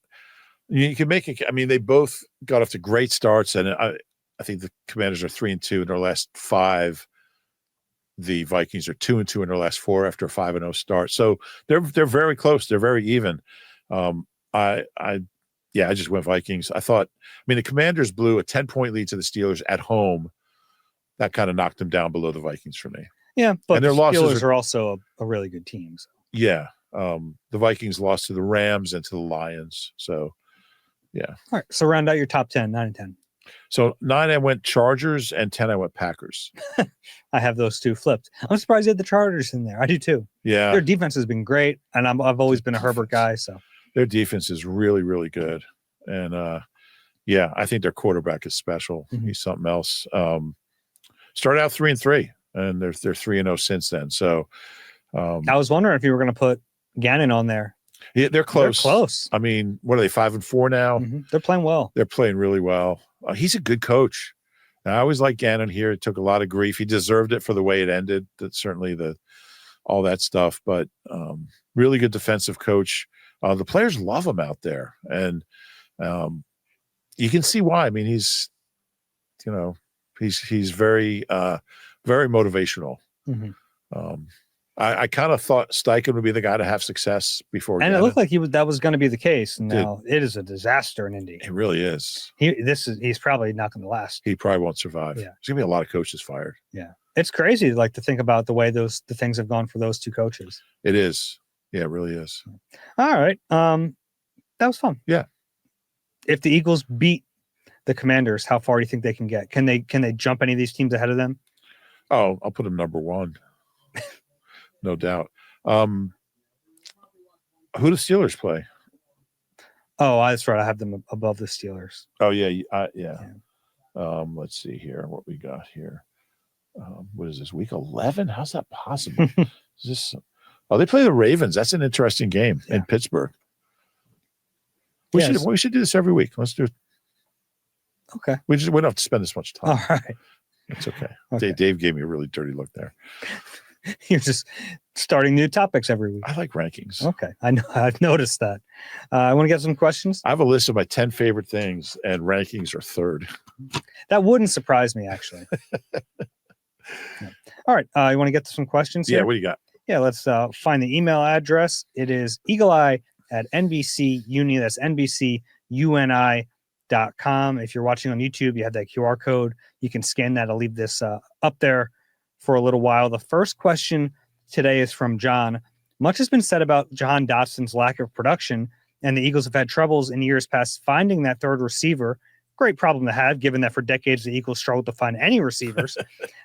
You can make it. I mean, they both got off to great starts, and I think the Commanders are 3-2 in their last 5. The Vikings are 2-2 in their last 4 after a 5-0 start. So they're very close. They're very even. I just went Vikings. I mean, the Commanders blew a 10-point lead to the Steelers at home. That kind of knocked them down below the Vikings for me. Yeah, but and their the Steelers losses are also a really good team. So. Yeah. The Vikings lost to the Rams and to the Lions. So, yeah. All right. So round out your top 10, 9 and 10. So 9, I went Chargers, and 10, I went Packers. I have those two flipped. I'm surprised you had the Chargers in there. I do too. Yeah. Their defense has been great, and I've always been a Herbert guy. So their defense is really, really good. And, I think their quarterback is special. Mm-hmm. He's something else. Started out 3-3, and they're 3-0 since then. So I was wondering if you were going to put Gannon on there. Yeah, they're close. They're close. I mean, what are they, 5-4 now? Mm-hmm. They're playing well. They're playing really well. He's a good coach. And I always like Gannon here. It took a lot of grief. He deserved it for the way it ended. That's certainly all that stuff. But really good defensive coach. The players love him out there, and you can see why. I mean, he's very very motivational. Mm-hmm. I kind of thought Steichen would be the guy to have success before. And Gannon. it looked like that was going to be the case. And now it is a disaster in Indy. It really is. He's probably not going to last. He probably won't survive. Yeah. There's going to be a lot of coaches fired. Yeah. It's crazy to think about the way the things have gone for those two coaches. It is. Yeah, it really is. All right. That was fun. Yeah. If the Eagles beat the Commanders, how far do you think they can get? Can they jump any of these teams ahead of them? Oh, I'll put them number 1. No doubt. Who do the Steelers play? Oh, that's right. I have them above the Steelers. Oh, yeah. Yeah. Let's see here. What we got here. What is this, week 11? How's that possible? They play the Ravens. That's an interesting game in Pittsburgh. We should do this every week. Let's do it. Okay. We don't have to spend this much time. All right. It's okay. Dave gave me a really dirty look there. You're just starting new topics every week. I like rankings. Okay. I know. I've noticed that. I want to get some questions. I have a list of my 10 favorite things, and rankings are 3rd. That wouldn't surprise me, actually. Yeah. All right. You want to get to some questions here? Yeah. What do you got? Yeah. Let's find the email address. It is eagleeye@NBCUni. That's NBCUNI.com. If you're watching on YouTube, you have that QR code. You can scan that. I'll leave this up there for a little while. The first question today is from John. Much has been said about Jahan Dotson's lack of production, and the Eagles have had troubles in years past finding that third receiver. Great problem to have, given that for decades the Eagles struggled to find any receivers.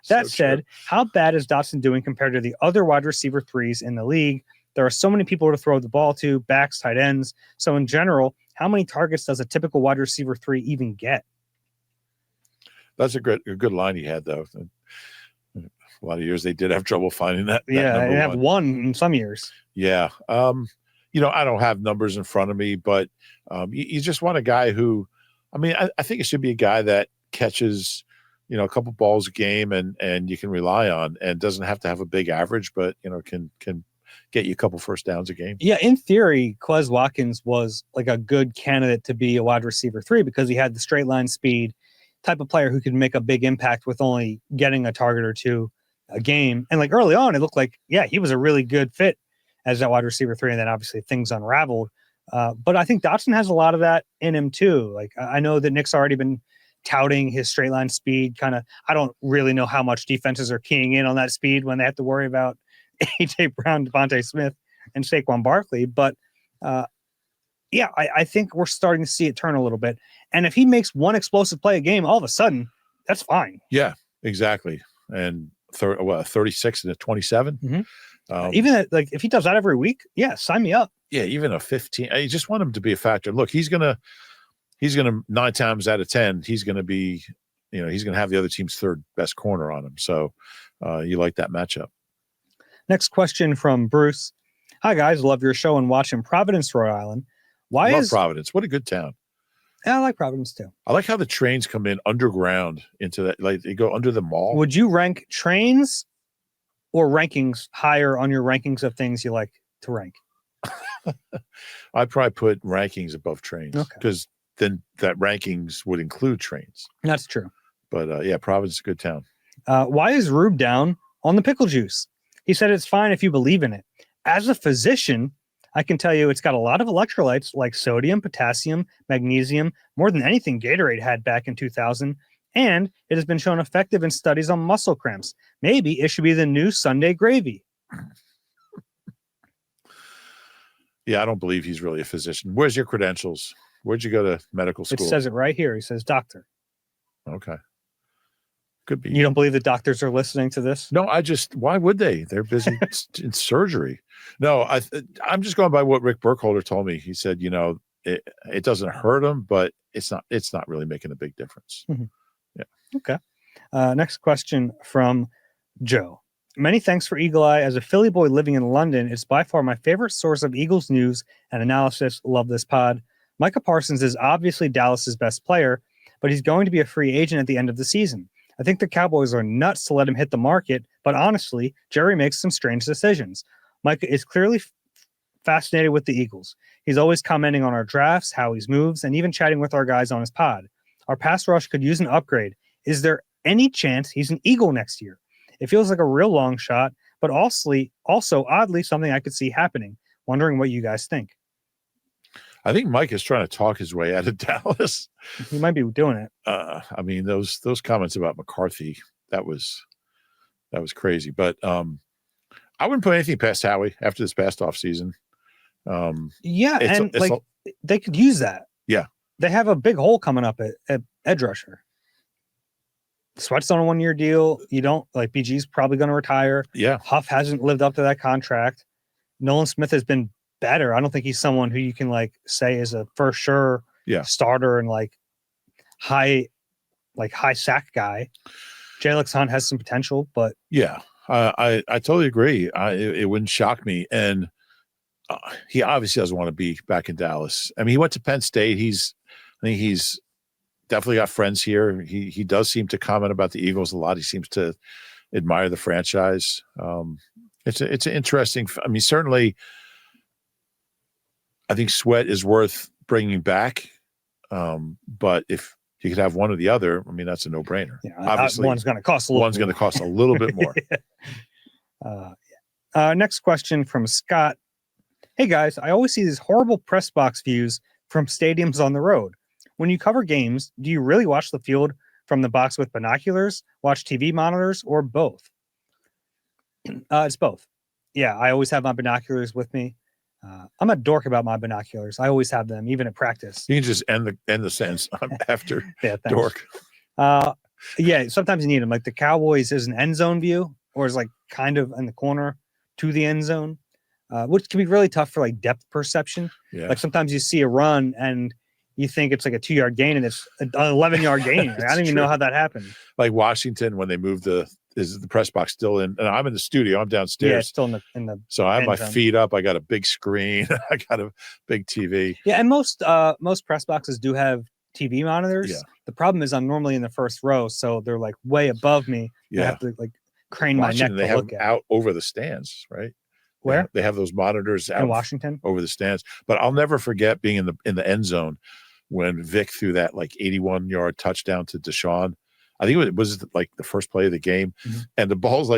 That said, how bad is Dotson doing compared to the other wide receiver 3s in the league? There are so many people to throw the ball to, backs, tight ends. So in general, how many targets does a typical wide receiver 3 even get? That's a good line he had, though. A lot of years they did have trouble finding that. They have one in some years. Yeah. I don't have numbers in front of me, but you just want a guy who, I think it should be a guy that catches, a couple balls a game and you can rely on, and doesn't have to have a big average, but, can get you a couple first downs a game. Yeah. In theory, Quez Watkins was like a good candidate to be a wide receiver 3 because he had the straight line speed, type of player who could make a big impact with only getting a target or two a game. And early on, it looked like, he was a really good fit as that wide receiver 3. And then obviously things unraveled. But I think Dotson has a lot of that in him too. I know that Nick's already been touting his straight line speed. I don't really know how much defenses are keying in on that speed when they have to worry about A.J. Brown, Devontae Smith, and Saquon Barkley. But yeah, I think we're starting to see it turn a little bit. And if he makes one explosive play a game, all of a sudden, that's fine. Yeah, exactly. And 36 and a 27. Even like if he does that every week, yeah, sign me up. Yeah, even a 15. I just want him to be a factor. Look, he's gonna 9 times out of 10, he's gonna be, he's gonna have the other team's third best corner on him. So you like that matchup. Next question from Bruce. Hi guys, love your show and watch in Providence, Rhode Island. I love Providence. What a good town. Yeah, I like Providence too. I like how the trains come in underground into that, like they go under the mall. Would you rank trains or rankings higher on your rankings of things you like to rank? I'd probably put rankings above trains because then that rankings would include trains. That's true. But yeah, Providence is a good town. Why is Roob down on the pickle juice? He said it's fine if you believe in it. As a physician, I can tell you it's got a lot of electrolytes like sodium, potassium, magnesium, more than anything Gatorade had back in 2000. And it has been shown effective in studies on muscle cramps. Maybe it should be the new Sunday gravy. Yeah, I don't believe he's really a physician. Where's your credentials? Where'd you go to medical school? It says it right here. He says doctor. Okay. Could be. You don't believe the doctors are listening to this? No, why would they? They're busy in surgery. No, I'm just going by what Rick Burkholder told me. He said, it doesn't hurt him, but it's not really making a big difference. Mm-hmm. Yeah. Okay. Next question from Joe. Many thanks for Eagle Eye. As a Philly boy living in London, it's by far my favorite source of Eagles news and analysis. Love this pod. Micah Parsons is obviously Dallas's best player, but he's going to be a free agent at the end of the season. I think the Cowboys are nuts to let him hit the market, but honestly, Jerry makes some strange decisions. Micah is clearly fascinated with the Eagles. He's always commenting on our drafts, how he moves, and even chatting with our guys on his pod. Our pass rush could use an upgrade. Is there any chance he's an Eagle next year? It feels like a real long shot, but also oddly something I could see happening. Wondering what you guys think. I think Mike is trying to talk his way out of Dallas. He might be doing it. I mean, those comments about McCarthy, that was crazy. But I wouldn't put anything past Howie after this past offseason. They could use that. Yeah. They have a big hole coming up at edge rusher. Sweat's on a 1-year deal. You don't like BG's probably going to retire. Yeah. Huff hasn't lived up to that contract. Nolan Smith has been better. I don't think he's someone who you can say is a for sure starter and high sack guy. Jalen Hunt has some potential, but yeah, I totally agree. It wouldn't shock me. And he obviously doesn't want to be back in Dallas. I mean, he went to Penn State. I think he's definitely got friends here. He does seem to comment about the Eagles a lot. He seems to admire the franchise. It's an interesting. I mean, certainly, I think Sweat is worth bringing back. But if you could have one or the other, I mean, that's a no-brainer. Yeah, obviously, one's going to cost a little. One's going to cost a little bit more. Next question from Scott. Hey guys, I always see these horrible press box views from stadiums on the road. When you cover games, do you really watch the field from the box with binoculars, watch TV monitors, or both? It's both. Yeah, I always have my binoculars with me. I'm a dork about my binoculars. I always have them, even at practice. You can just end the sentence after dork. Yeah, sometimes you need them. Like the Cowboys is an end zone view, or is kind of in the corner to the end zone, which can be really tough for depth perception. Yeah. Like sometimes you see a run and you think it's a 2-yard gain and it's an 11-yard gain. I don't even know how that happened. Like Washington, when they moved is the press box still in? And I'm in the studio. I'm downstairs. Yeah, it's still in the. So I have my feet up. I got a big screen. I got a big TV. Yeah, and most press boxes do have TV monitors. Yeah. The problem is I'm normally in the first row, so they're way above me. Yeah. I have to crane my neck to they have look at. Out over the stands, right? Where? They have those monitors out in Washington over the stands. But I'll never forget being in the end zone when Vic threw that 81-yard touchdown to Deshaun. I think it was the first play of the game, and the ball's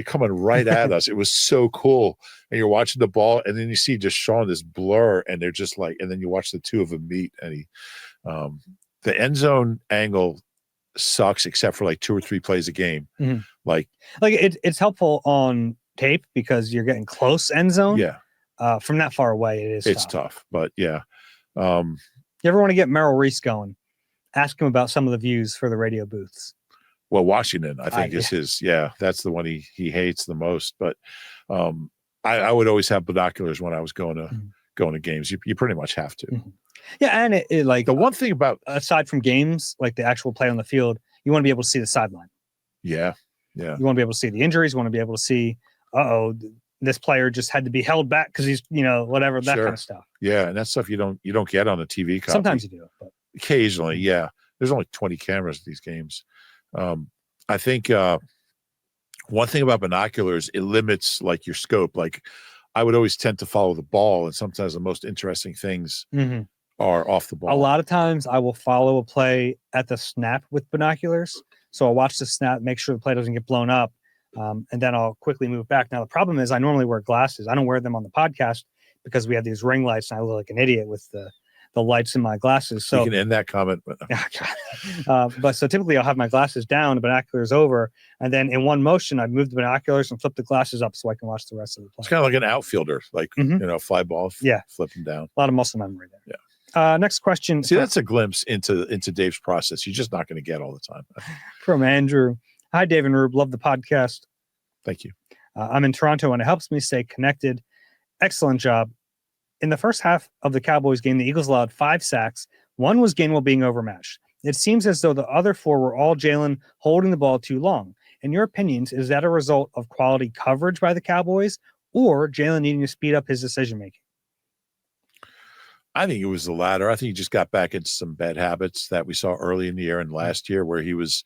coming right at us. It was so cool, and you're watching the ball, and then you see Deshaun, this blur, and they're just and then you watch the two of them meet, and the end zone angle sucks except for 2 or 3 plays a game. Mm-hmm. It's helpful on tape because you're getting close end zone. Yeah. From that far away, it's tough. But yeah, You ever want to get Merrill Reese going? Ask him about some of the views for the radio booths. Well, Washington, I think is his. Yeah, that's the one he hates the most. But I would always have binoculars when I was going to games. You pretty much have to. Mm-hmm. Yeah, and it like the one thing about aside from games, like the actual play on the field, you want to be able to see the sideline. Yeah. You want to be able to see the injuries. You want to be able to see, this player just had to be held back because he's, whatever, that kind of stuff. Yeah, and that's stuff you don't get on the TV copy. Sometimes you do, but occasionally, yeah. There's only 20 cameras at these games. I think one thing about binoculars, it limits like your scope. Like I would always tend to follow the ball, and sometimes the most interesting things are off the ball. A lot of times I will follow a play at the snap with binoculars. So I'll watch the snap, make sure the play doesn't get blown up, and then I'll quickly move back. Now, the problem is I normally wear glasses. I don't wear them on the podcast because we have these ring lights, and I look like an idiot with the lights in my glasses. So you can end that comment. But so typically I'll have my glasses down, the binoculars over, and then in one motion, I move the binoculars and flip the glasses up so I can watch the rest of the play. It's kind of like an outfielder, like, fly ball, flipping down. A lot of muscle memory there. Yeah. Next question. See, that's a glimpse into Dave's process. You're just not going to get all the time. From Andrew. Hi, Dave and Roob. Love the podcast. Thank you. I'm in Toronto, and it helps me stay connected. Excellent job. In the first half of the Cowboys game, the Eagles allowed 5 sacks. One was Gainwell being overmatched. It seems as though the other 4 were all Jalen holding the ball too long. In your opinions, is that a result of quality coverage by the Cowboys or Jalen needing to speed up his decision-making? I think it was the latter. I think he just got back into some bad habits that we saw early in the year and last year where he was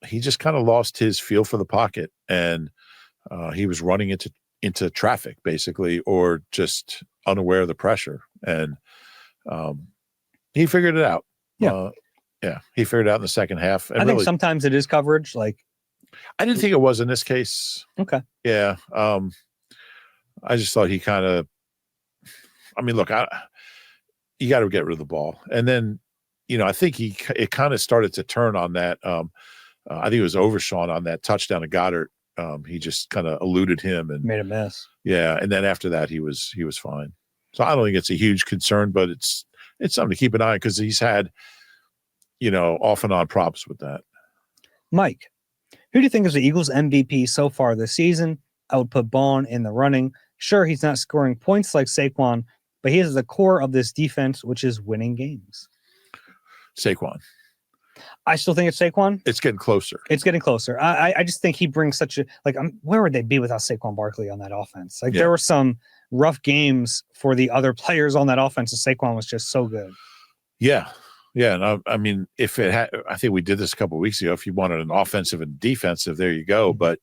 he just kind of lost his feel for the pocket, and he was running into traffic basically, or just unaware of the pressure. And he figured it out. He figured it out in the second half. And I think sometimes it is coverage. Like I didn't think it was in this case. Okay. Yeah. I just thought he kind of, look, you got to get rid of the ball. And then, I think it kind of started to turn on that. I think it was Overshawn on that touchdown to Goddard. He just kind of eluded him and made a mess. Yeah. And then after that, he was fine. So I don't think it's a huge concern, but it's something to keep an eye on because he's had, off and on problems with that. Mike, who do you think is the Eagles MVP so far this season? I would put Bond in the running. Sure, he's not scoring points like Saquon, but he is the core of this defense, which is winning games. Saquon. I still think it's Saquon. It's getting closer. It's getting closer. I just think he brings such a where would they be without Saquon Barkley on that offense? There were some rough games for the other players on that offense, and Saquon was just so good. Yeah. And if it had, I think we did this a couple of weeks ago. If you wanted an offensive and defensive, there you go. But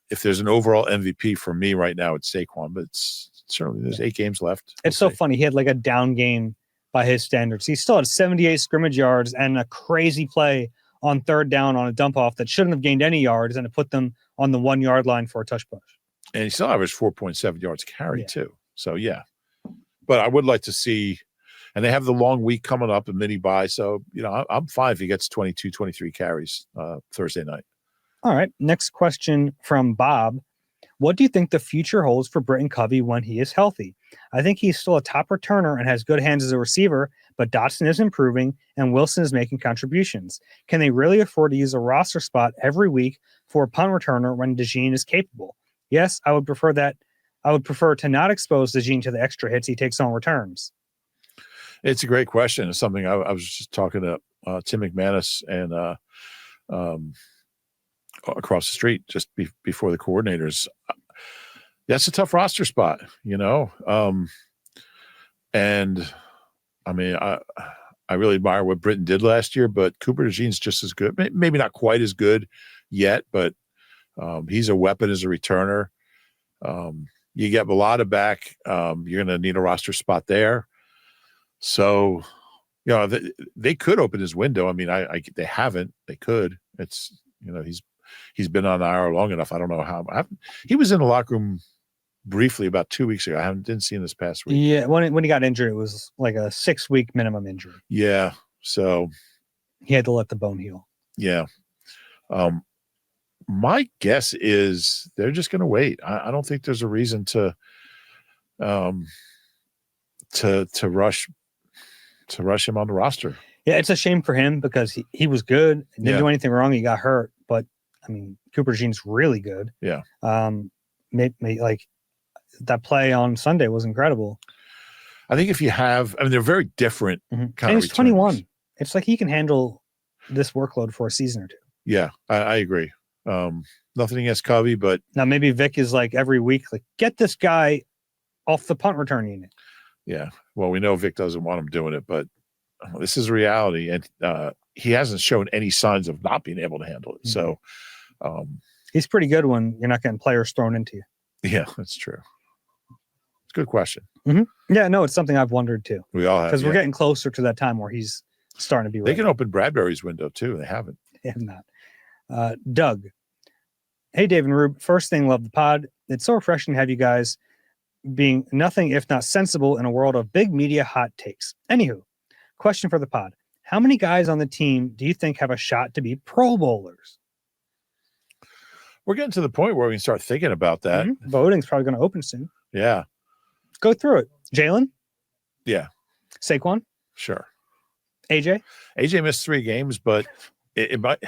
if there's an overall MVP for me right now, it's Saquon. But it's certainly there's 8 games left. It's so funny. He had like a down game by his standards. He still had 78 scrimmage yards and a crazy play on third down on a dump off that shouldn't have gained any yards, and it put them on the 1 yard line for a touch push. And he still averaged 4.7 yards carry too. So but I would like to see. And they have the long week coming up and mini bye. So, I'm fine if he gets 22, 23 carries Thursday night. All right. Next question from Bob. What do you think the future holds for Britton Covey when he is healthy? I think he's still a top returner and has good hands as a receiver, but Dotson is improving and Wilson is making contributions. Can they really afford to use a roster spot every week for a punt returner when DeJean is capable? Yes, I would prefer that. I would prefer to not expose DeJean to the extra hits he takes on returns. It's a great question. It's something I was just talking to Tim McManus and across the street just before the coordinators. That's a tough roster spot, and I really admire what Britton did last year, but Cooper DeJean's just as good. Maybe not quite as good yet, but he's a weapon as a returner. You get Bellotta back. You're going to need a roster spot there. So, they could open his window. They haven't. They could. It's he's been on the IR long enough. I don't know how. He was in the locker room briefly about 2 weeks ago. I didn't see him this past week. Yeah, when he got injured, it was like a 6-week minimum injury. Yeah, so he had to let the bone heal. Yeah. My guess is they're just going to wait. I don't think there's a reason to to rush him on the roster. Yeah, it's a shame for him because he was good and didn't do anything wrong. He got hurt, but I mean, Cooper Jean's really good. Yeah. Like that play on Sunday was incredible. I think if you have, I mean, they're very different. And he's 21. It's like he can handle this workload for a season or two. Yeah, I agree. Nothing against Covey, but now maybe Vic is like every week, like get this guy off the punt return unit. Yeah. Well, we know Vic doesn't want him doing it, but this is reality. And he hasn't shown any signs of not being able to handle it. So he's pretty good when you're not getting players thrown into you. Yeah, that's true. It's a good question. Yeah, no, it's something I've wondered too. We all have. Because we're getting closer to that time where he's starting to be ready. They can open Bradbury's window too. They haven't. They have not. Doug. Hey, Dave and Rube. First thing, love the pod. It's so refreshing to have you guys being nothing if not sensible in a world of big media hot takes. Anywho, question for the pod. How many guys on the team do you think have a shot to be Pro Bowlers? We're getting to the point where we can start thinking about that. Voting's probably going to open soon. Yeah. Go through it. Jalen? Yeah. Saquon? Sure. AJ? AJ missed 3 games, but it might.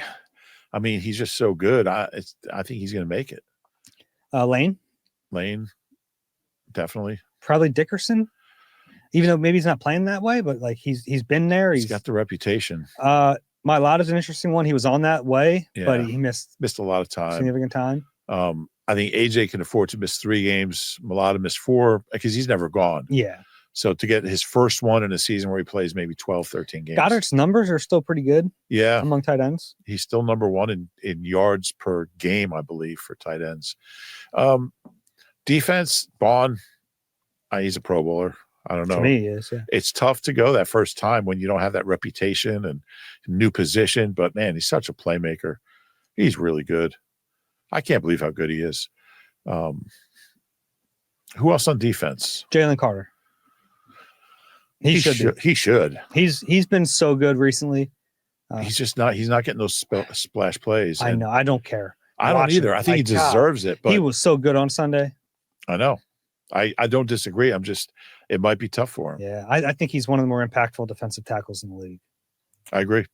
I mean, he's just so good. I think he's going to make it. Lane? Lane, definitely. Probably Dickerson, even though maybe he's not playing that way, but like he's been there. He's got the reputation. Mailata is an interesting one. He was on that way, but he missed a lot of time, significant time. I think AJ can afford to miss 3 games. Mailata missed 4 because he's never gone. Yeah. So to get his first one in a season where he plays maybe 12, 13 games. Goddard's numbers are still pretty good. Yeah. Among tight ends. He's still number 1 in yards per game, I believe, for tight ends. Defense, Bond, he's a Pro Bowler. I don't know. To me, he is, yeah. It's tough to go that first time when you don't have that reputation and new position, but man, he's such a playmaker. He's really good. I can't believe how good he is. Who else on defense? Jalen Carter. He should. He should. He's been so good recently. He's just not. He's not getting those splash plays. I know. I don't care. I don't either. I think he deserves it. But he was so good on Sunday. I know. I don't disagree. It might be tough for him. Yeah, I think he's one of the more impactful defensive tackles in the league. I agree.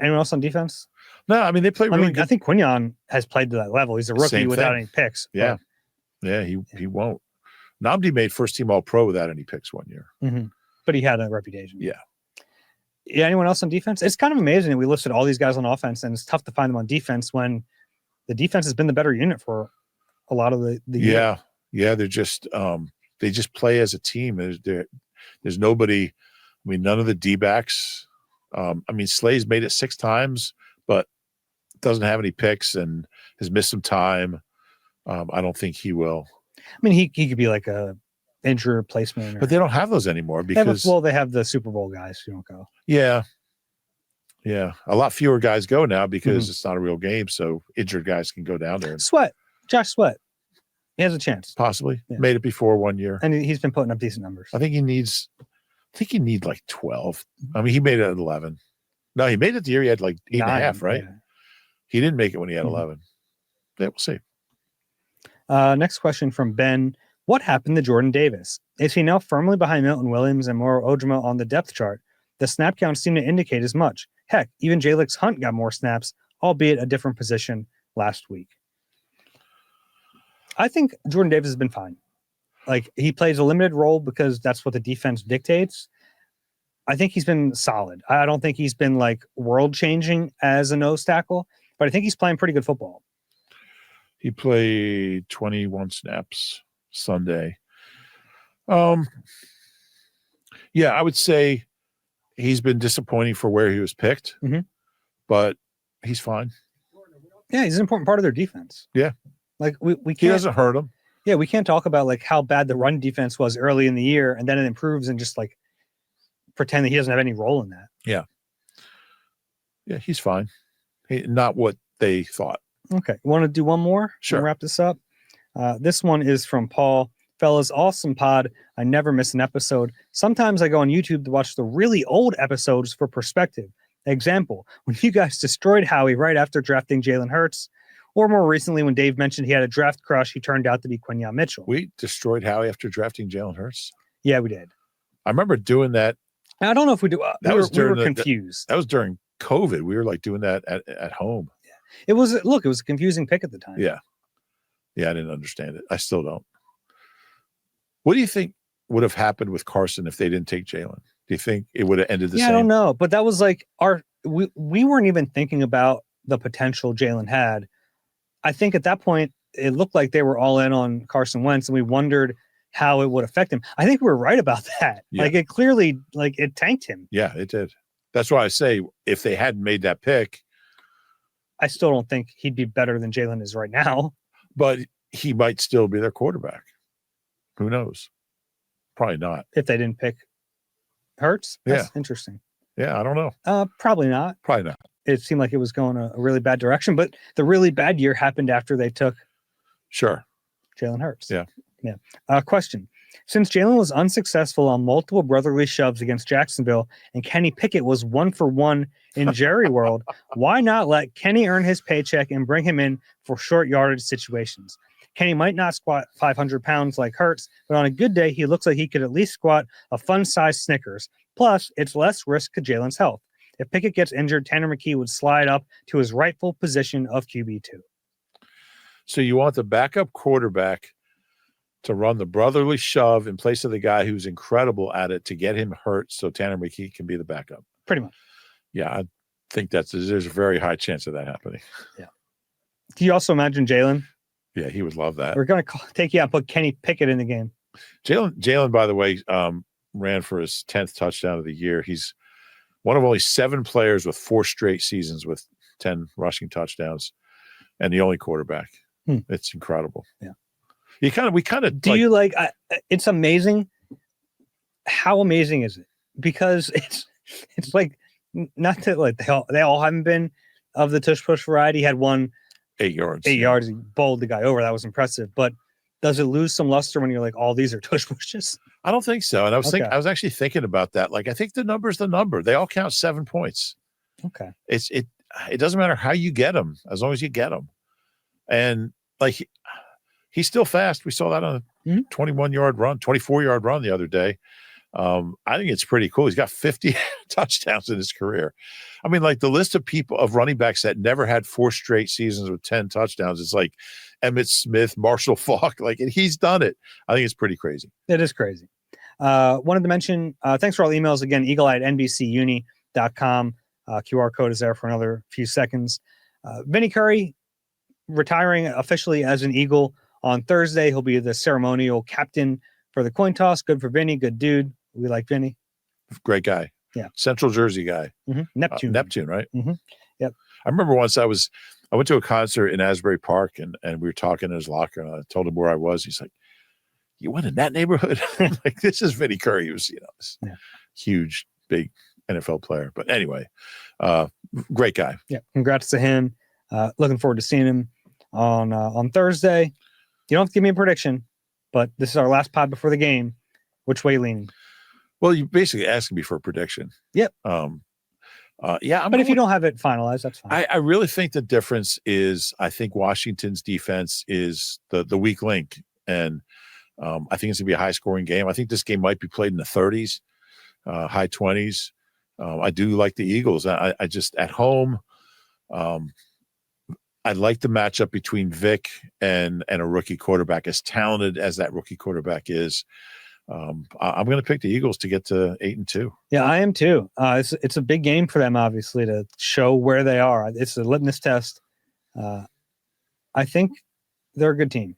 Anyone else on defense? No, I mean they play really good. I think Quinyon has played to that level. He's a rookie without any picks. Yeah, he won't. Nnamdi made first team All-Pro without any picks one year. But he had a reputation. Yeah. Anyone else on defense? It's kind of amazing that we listed all these guys on offense, and it's tough to find them on defense when the defense has been the better unit for a lot of the year. Yeah, they're just they just play as a team. There's nobody. I mean, none of the D-backs. I mean, Slay's made it 6 times, but doesn't have any picks and has missed some time. I don't think he will. I mean, he could be like a injury replacement. But they don't have those anymore because they have the Super Bowl guys who don't go. Yeah. A lot fewer guys go now because it's not a real game, so injured guys can go down there. Josh Sweat. He has a chance. Possibly. Yeah. Made it before 1 year. And he's been putting up decent numbers. I think he needs like 12. I mean, he made it at 11. No, he made it the year he had like 8.5, right? Yeah. He didn't make it when he had 11. Yeah, we'll see. Next question from Ben. What happened to Jordan Davis? Is he now firmly behind Milton Williams and Moro Ojima on the depth chart? The snap counts seem to indicate as much. Heck, even Jalix Hunt got more snaps, albeit a different position last week. I think Jordan Davis has been fine. Like, he plays a limited role because that's what the defense dictates. I think he's been solid. I don't think he's been like world-changing as a nose tackle, but I think he's playing pretty good football. He played 21 snaps Sunday. Yeah, I would say he's been disappointing for where he was picked, but he's fine. Yeah, he's an important part of their defense. Yeah. Like we can't, he doesn't hurt him. Yeah, we can't talk about like how bad the run defense was early in the year and then it improves and just like pretend that he doesn't have any role in that. Yeah. Yeah, he's fine. Not what they thought. Okay. Want to do one more? Sure. Wrap this up. This one is from Paul. Fellas, awesome pod. I never miss an episode. Sometimes I go on YouTube to watch the really old episodes for perspective. Example, when you guys destroyed Howie right after drafting Jalen Hurts, or more recently when Dave mentioned he had a draft crush, he turned out to be Quinyon Mitchell. We destroyed Howie after drafting Jalen Hurts? Yeah, we did. I remember doing that. I don't know if we do. We were confused. That was during COVID. We were like doing that at home. Yeah. It was a confusing pick at the time. Yeah. Yeah, I didn't understand it. I still don't. What do you think would have happened with Carson if they didn't take Jalen? Do you think it would have ended the same? I don't know. But that was like we weren't even thinking about the potential Jalen had. I think at that point, it looked like they were all in on Carson Wentz, and we wondered how it would affect him. I think we were right about that. Yeah. Like it clearly, like it tanked him. Yeah, it did. That's why I say if they hadn't made that pick, I still don't think he'd be better than Jalen is right now. But he might still be their quarterback. Who knows? Probably not. If they didn't pick Hurts? That's interesting. Yeah, I don't know. Probably not. Probably not. It seemed like it was going a really bad direction, but the really bad year happened after they took Jalen Hurts. Yeah. Question. Since Jalen was unsuccessful on multiple brotherly shoves against Jacksonville and Kenny Pickett was 1-for-1 in Jerry World, why not let Kenny earn his paycheck and bring him in for short yardage situations? Kenny might not squat 500 pounds like Hurts, but on a good day, he looks like he could at least squat a fun-sized Snickers. Plus, it's less risk to Jalen's health. If Pickett gets injured, Tanner McKee would slide up to his rightful position of QB2. So you want the backup quarterback to run the brotherly shove in place of the guy who's incredible at it to get him hurt so Tanner McKee can be the backup. Pretty much. Yeah, I think there's a very high chance of that happening. Yeah. Do you also imagine Jalen? Yeah, he would love that. We're going to take you out and put Kenny Pickett in the game. Jalen, by the way, ran for his 10th touchdown of the year. He's one of only 7 players with 4 straight seasons with 10 rushing touchdowns and the only quarterback. It's incredible. Yeah. We it's amazing. How amazing is it? Because it's like, not that like they all haven't been of the tush push variety. He had one 8 yards. 8 yards. He bowled the guy over. That was impressive. But does it lose some luster when you're like, all these are tush pushes? I don't think so. And I was actually thinking about that. Like, I think the number's the number. They all count 7 points. Okay. It doesn't matter how you get them, as long as you get them. And like, he's still fast. We saw that on a 21-yard run, 24-yard run the other day. I think it's pretty cool. He's got 50 touchdowns in his career. I mean, like the list of running backs that never had 4 straight seasons with 10 touchdowns. It's like Emmitt Smith, Marshall Faulk. Like, and he's done it. I think it's pretty crazy. It is crazy. Wanted to mention, thanks for all the emails again. eagleeye@nbcuni.com. QR code is there for another few seconds. Vinny Curry retiring officially as an Eagle on Thursday. He'll be the ceremonial captain for the coin toss. Good for Vinny. Good dude. We like Vinny. Great guy. Yeah. Central Jersey guy. Neptune. Neptune, right? Yep. I remember once I went to a concert in Asbury Park and we were talking in his locker and I told him where I was. He's like, you went in that neighborhood? Like, this is Vinny Curry. He was, this huge, big NFL player. But anyway, great guy. Yeah. Congrats to him. Looking forward to seeing him on Thursday. You don't have to give me a prediction, but this is our last pod before the game. Which way leaning? Well, you basically asking me for a prediction. Yep. But if you don't have it finalized, that's fine. I really think the difference is I think Washington's defense is the weak link. And I think it's going to be a high-scoring game. I think this game might be played in the 30s, high 20s. I do like the Eagles. I just, at home, I like the matchup between Vic and a rookie quarterback. As talented as that rookie quarterback is, I'm going to pick the Eagles to get to 8-2. Yeah, I am too. It's a big game for them, obviously, to show where they are. It's a litmus test. I think they're a good team.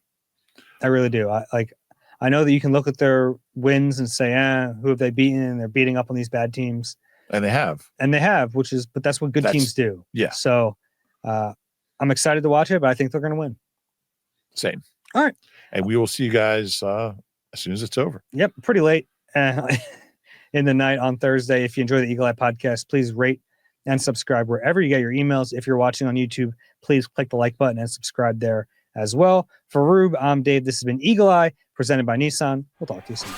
I really do. I know that you can look at their wins and say, who have they beaten? And they're beating up on these bad teams. And they have. But that's what good teams do. Yeah. So I'm excited to watch it, but I think they're going to win. Same. All right. And we will see you guys as soon as it's over. Yep. Pretty late in the night on Thursday. If you enjoy the Eagle Eye podcast, please rate and subscribe wherever you get your emails. If you're watching on YouTube, please click the like button and subscribe there as well. For Roob, I'm Dave. This has been Eagle Eye, presented by Nissan. We'll talk to you soon.